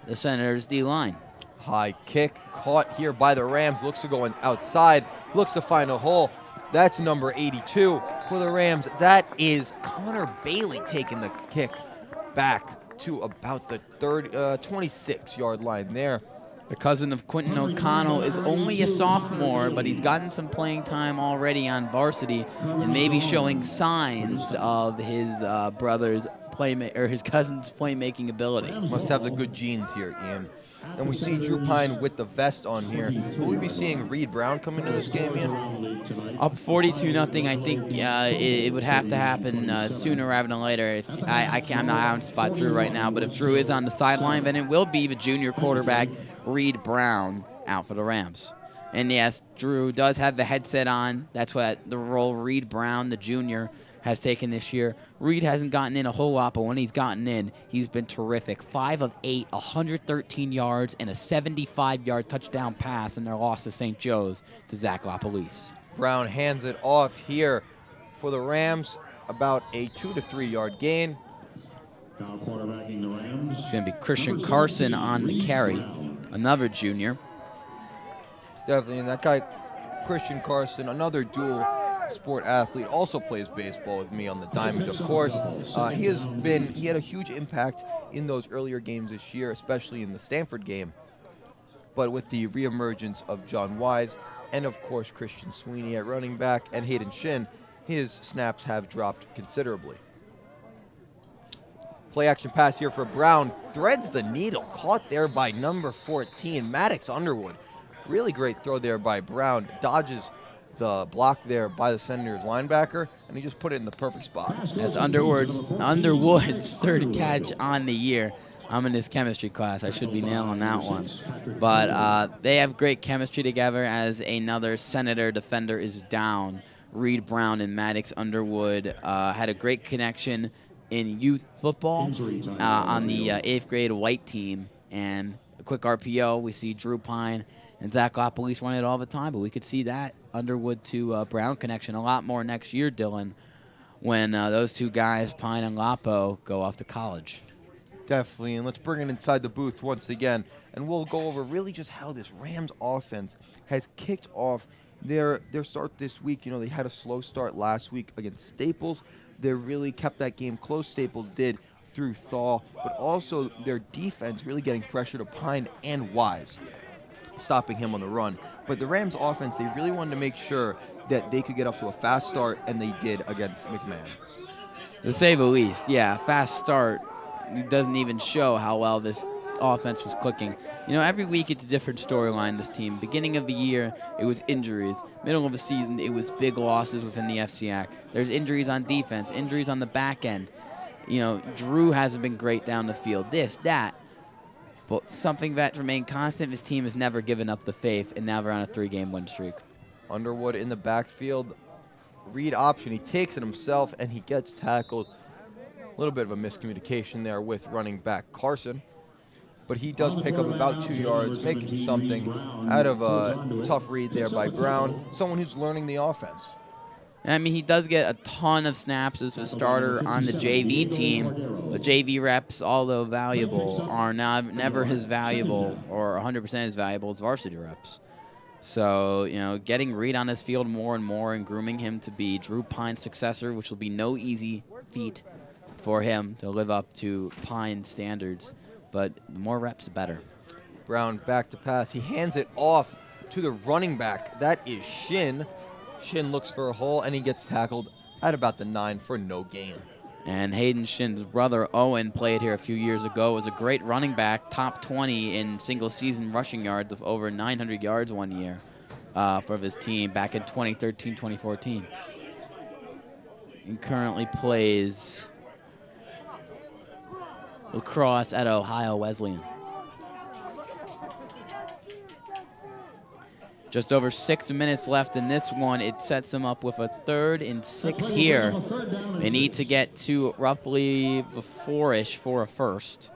the Senators D-line. High kick caught here by the Rams. Looks to go outside. Looks to find a hole. That's number 82 for the Rams. That is Connor Bailey taking the kick back to about the 26-yard line there. The cousin of Quentin O'Connell is only a sophomore, but he's gotten some playing time already on varsity and maybe showing signs of his brother's his cousin's playmaking ability. Must have the good genes here, Ian. And we see Drew Pine with the vest on here. Will we be seeing Reed Brown come into this game, Ian? Up 42-0. I think it would have to happen sooner rather than later. If I'm not on spot Drew right now, but if Drew is on the sideline, then it will be the junior quarterback Reed Brown out for the Rams. And yes, Drew does have the headset on. That's what the role Reed Brown, the junior, has taken this year. Reed hasn't gotten in a whole lot, but when he's gotten in, he's been terrific. 5 of 8, 113 yards, and a 75-yard touchdown pass in their loss to St. Joe's to Zach LaPolice. Brown hands it off here for the Rams, about a 2 to 3 yard gain. Now quarterbacking the Rams. It's going to be Christian Carson on the carry, another junior. Definitely, and that guy, Christian Carson, another dual sport athlete, also plays baseball with me on the diamond, of course. He had a huge impact in those earlier games this year, especially in the Stanford game. But with the reemergence of John Wise and, of course, Christian Sweeney at running back and Hayden Shin, his snaps have dropped considerably. Play action pass here for Brown. Threads the needle. Caught there by number 14, Maddox Underwood. Really great throw there by Brown. Dodges the block there by the Senators linebacker, and he just put it in the perfect spot. That's Underwood's third catch on the year. I'm in his chemistry class. I should be nailing that one. But they have great chemistry together as another Senator defender is down. Reed Brown and Maddox Underwood had a great connection in youth football on the 8th grade white team. And a quick RPO, we see Drew Pine and Zach LaPolice run it all the time, but we could see that Underwood to Brown connection a lot more next year, Dylan, when those two guys, Pine and Lapo, go off to college. Definitely, and let's bring it inside the booth once again, and we'll go over really just how this Rams offense has kicked off their start this week. You know, they had a slow start last week against Staples. They really kept that game close, Staples did, through thaw, but also their defense really getting pressure to Pine and Wise, stopping him on the run. But the Rams offense, they really wanted to make sure that they could get off to a fast start, and they did against McMahon. To say the least, yeah, fast start. It doesn't even show how well this offense was clicking. You know, every week it's a different storyline, this team. Beginning of the year, it was injuries. Middle of the season, it was big losses within the FCAC. There's injuries on defense, injuries on the back end. You know, Drew hasn't been great down the field. This, that. But something that remained constant, this team has never given up the faith, and now they're on a 3-game win streak. Underwood in the backfield. Read option. He takes it himself, and he gets tackled. A little bit of a miscommunication there with running back Carson. But he does pick up about 2 yards, making something out of a tough read there by Brown, someone who's learning the offense. I mean, he does get a ton of snaps as a starter on the JV team. The JV reps, although valuable, are never as valuable or 100% as valuable as varsity reps. So, you know, getting Reed on this field more and more and grooming him to be Drew Pine's successor, which will be no easy feat for him to live up to Pine's standards. But the more reps, the better. Brown back to pass. He hands it off to the running back. That is Shin. Shin looks for a hole, and he gets tackled at about the 9 for no gain. And Hayden Shin's brother, Owen, played here a few years ago. Was a great running back, top 20 in single-season rushing yards of over 900 yards one year for his team back in 2013, 2014. He currently plays lacrosse at Ohio Wesleyan. Just over 6 minutes left in this one. It sets them up with a 3rd and 6 here. They need to get to roughly the 4-ish for a first.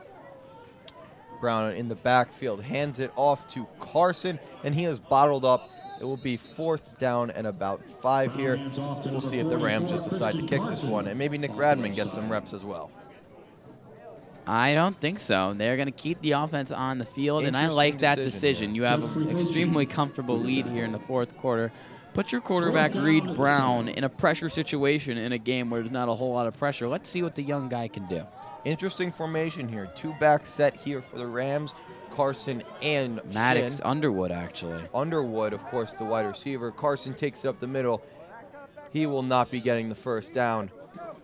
Brown in the backfield hands it off to Carson, and he is bottled up. It will be 4th down and about 5 here. We'll see if the Rams just decide to kick this one, and maybe Nick Radman gets some reps as well. I don't think so. They're going to keep the offense on the field, and I like that decision. You have an extremely comfortable lead here in the fourth quarter. Put your quarterback, Reed Brown, in a pressure situation in a game where there's not a whole lot of pressure. Let's see what the young guy can do. Interesting formation here. Two-back set here for the Rams. Carson and Maddox Shin. Underwood, actually. Underwood, of course, the wide receiver. Carson takes it up the middle. He will not be getting the first down.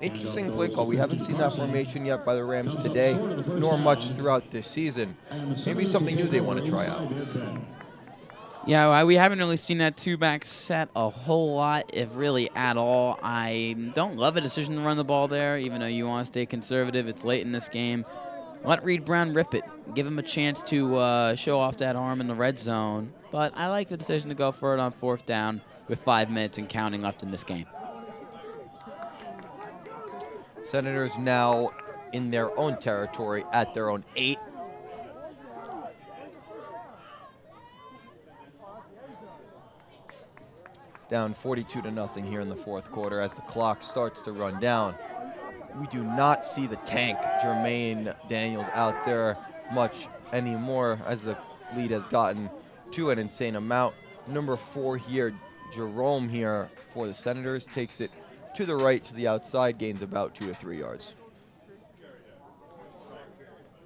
Interesting play call. We haven't seen that formation yet by the Rams today, nor much throughout this season. Maybe something new they want to try out. Yeah, we haven't really seen that two-back set a whole lot, if really at all. I don't love a decision to run the ball there, even though you want to stay conservative. It's late in this game. Let Reed Brown rip it. Give him a chance to show off that arm in the red zone. But I like the decision to go for it on fourth down with 5 minutes and counting left in this game. Senators now in their own territory at their own 8. Down 42-0 here in the fourth quarter as the clock starts to run down. We do not see the tank, Jermaine Daniels, out there much anymore as the lead has gotten to an insane amount. Number 4 here, Jerome here for the Senators, takes it to the right to the outside, gains about 2 to 3 yards.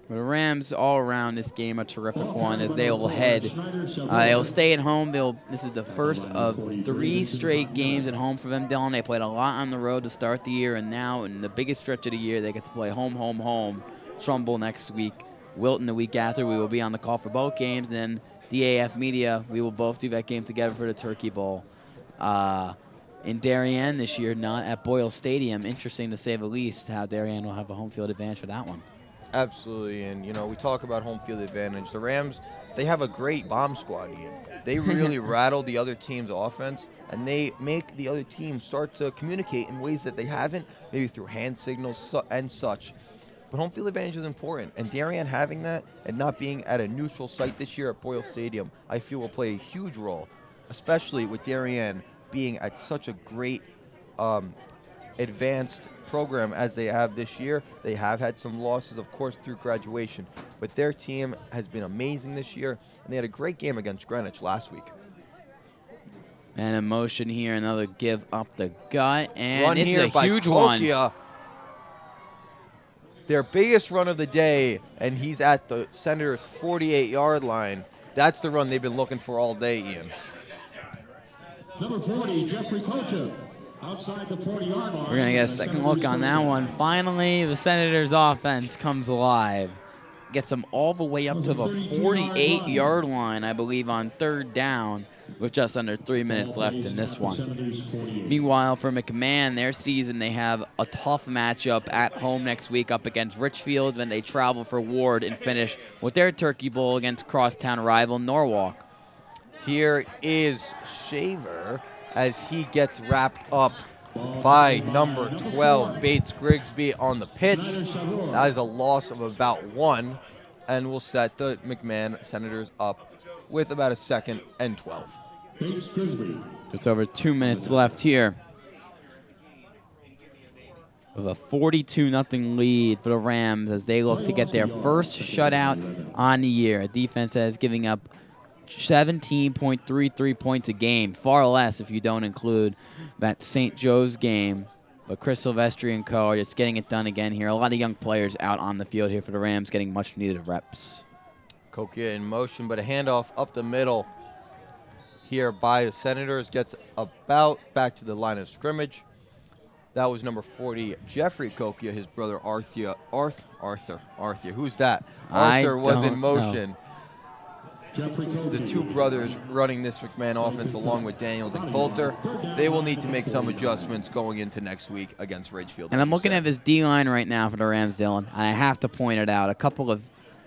The Rams all around this game a terrific one as they will head. They'll stay at home. This is the first of 3 straight games at home for them, Dylan. They played a lot on the road to start the year, and now in the biggest stretch of the year, they get to play home. Trumbull next week, Wilton the week after. We will be on the call for both games. And then DAF Media, we will both do that game together for the Turkey Bowl. In Darien this year, not at Boyle Stadium. Interesting to say the least how Darien will have a home field advantage for that one. Absolutely, and we talk about home field advantage. The Rams, they have a great bomb squad, Ian. They really rattle the other team's offense, and they make the other team start to communicate in ways that they haven't, maybe through hand signals and such. But home field advantage is important, and Darien having that and not being at a neutral site this year at Boyle Stadium, I feel will play a huge role, especially with Darien being at such a great advanced program as they have this year. They have had some losses, of course, through graduation, but their team has been amazing this year, and they had a great game against Greenwich last week. And a motion here, another give up the gut, and Run it's here a by huge one. Kokia. Their biggest run of the day, and he's at the Senators' 48-yard line. That's the run they've been looking for all day, Ian. Number 40, Jeffrey Kocha. Outside the 40-yard line. We're going to get a second look on that one. Finally, the Senators' offense comes alive. Gets them all the way up to the 48-yard line, I believe, on third down with just under 3 minutes left in this one. Meanwhile, for McMahon, their season, they have a tough matchup at home next week up against Richfield. Then they travel for Ward and finish with their Turkey Bowl against crosstown rival Norwalk. Here is Shaver as he gets wrapped up by number 12, Bates Grigsby, on the pitch. That is a loss of about 1, and will set the McMahon Senators up with about a 2nd and 12. Bates Grigsby. Just over 2 minutes left here. With a 42-0 lead for the Rams as they look to get their first shutout on the year. A defense that is giving up 17.33 points a game, far less if you don't include that St. Joe's game. But Chris Silvestri and co are just getting it done again here. A lot of young players out on the field here for the Rams getting much-needed reps. Kokia in motion, but a handoff up the middle here by the Senators. Gets about back to the line of scrimmage. That was number 40, Jeffrey Kokia, his brother Arthur. Who's that? Arthur was in motion. The two brothers running this McMahon offense along with Daniels and Coulter, they will need to make some adjustments going into next week against Ridgefield. And I'm looking at his D-line right now for the Rams, Dylan, and I have to point it out. A couple of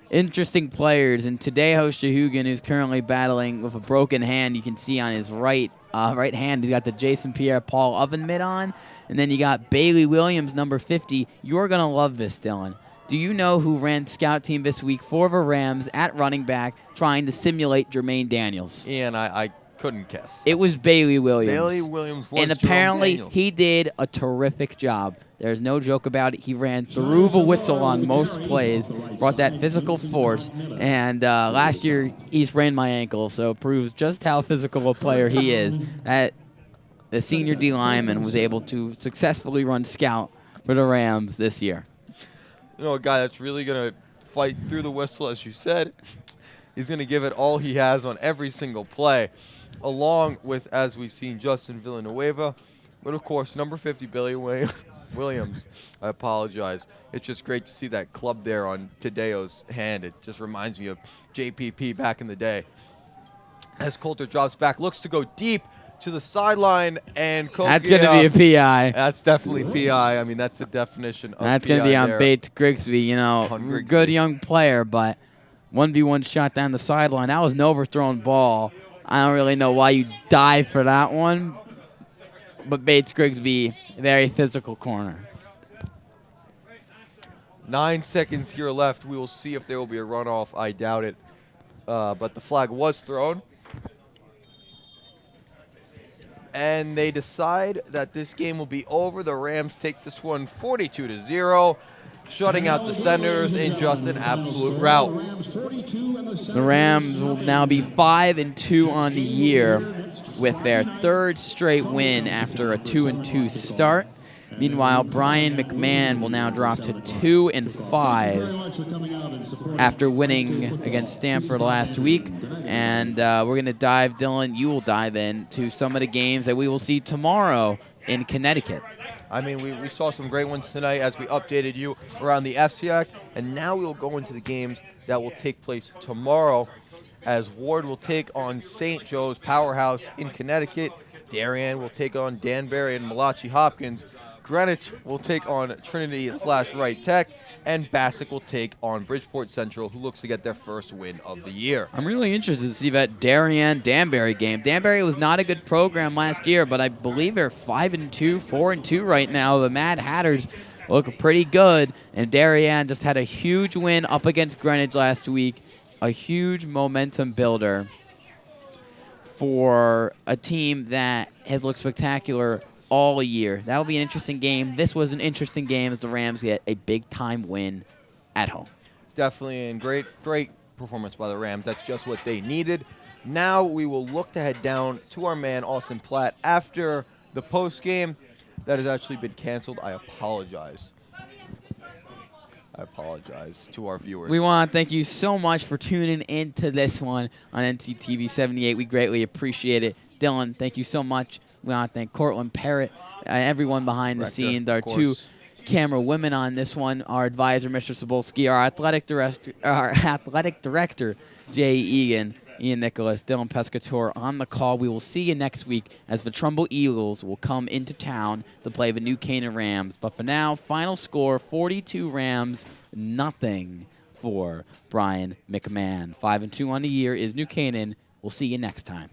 interesting players. And Tadeo Shahugan, who's currently battling with a broken hand, you can see on his right hand, he's got the Jason Pierre-Paul oven mitt on. And then you got Bailey Williams, number 50. You're going to love this, Dylan. Do you know who ran scout team this week for the Rams at running back trying to simulate Jermaine Daniels? Ian, I couldn't kiss. It was Bailey Williams. Bailey Williams was and Jerome apparently Daniels. he did a terrific job. There's no joke about it. He ran through the whistle on most plays, brought that physical force, and last year he sprained my ankle, so it proves just how physical a player he is. That the senior D lineman was able to successfully run scout for the Rams this year. You know, a guy that's really going to fight through the whistle, as you said. He's going to give it all he has on every single play, along with, as we've seen, Justin Villanueva. But, of course, number 50, Billy Williams. I apologize. It's just great to see that club there on Tadeo's hand. It just reminds me of JPP back in the day. As Coulter drops back, looks to go deep to the sideline, and Coulter. That's going to be a PI. That's definitely PI. I mean, that's the definition of That's PI going to be on there. Bates Grigsby. You know, Grigsby. good young player, but 1v1 shot down the sideline. That was an overthrown ball. I don't really know why you dive for that one, but Bates Grigsby, very physical corner. 9 seconds here left. We will see if there will be a runoff. I doubt it, but the flag was thrown. And they decide that this game will be over. The Rams take this one 42-0, shutting out the Senators in just an absolute rout. The Rams will now be 5-2 on the year with their third straight win after a 2-2 start. Meanwhile, Brien McMahon will now drop to 2-5 after winning against Stanford last week. And we're going to dive, Dylan, you will dive into some of the games that we will see tomorrow in Connecticut. I mean, we saw some great ones tonight as we updated you around the FCX, and now we'll go into the games that will take place tomorrow, as Ward will take on St. Joe's Powerhouse in Connecticut. Darien will take on Danbury and Malachi Hopkins. Greenwich will take on Trinity/Wright Tech, and Bassick will take on Bridgeport Central, who looks to get their first win of the year. I'm really interested to see that Darien-Danbury game. Danbury was not a good program last year, but I believe they're 5-2, 4-2 right now. The Mad Hatters look pretty good, and Darien just had a huge win up against Greenwich last week, a huge momentum builder for a team that has looked spectacular all year. That will be an interesting game. This was an interesting game as the Rams get a big-time win at home. Definitely, and great performance by the Rams. That's just what they needed. Now we will look to head down to our man, Austin Platt, after the post-game that has actually been canceled. I apologize. To our viewers. We want to thank you so much for tuning into this one on NCTV 78. We greatly appreciate it. Dylan, thank you so much. We want to thank Cortland Parrott, everyone behind the scenes, our two camera women on this one, our advisor, Mr. Sobolski, our athletic director, Jay Egan, Ian Nicholas, Dylan Pescator on the call. We will see you next week as the Trumbull Eagles will come into town to play the New Canaan Rams. But for now, final score, 42 Rams, nothing for Brien McMahon. 5-2 on the year is New Canaan. We'll see you next time.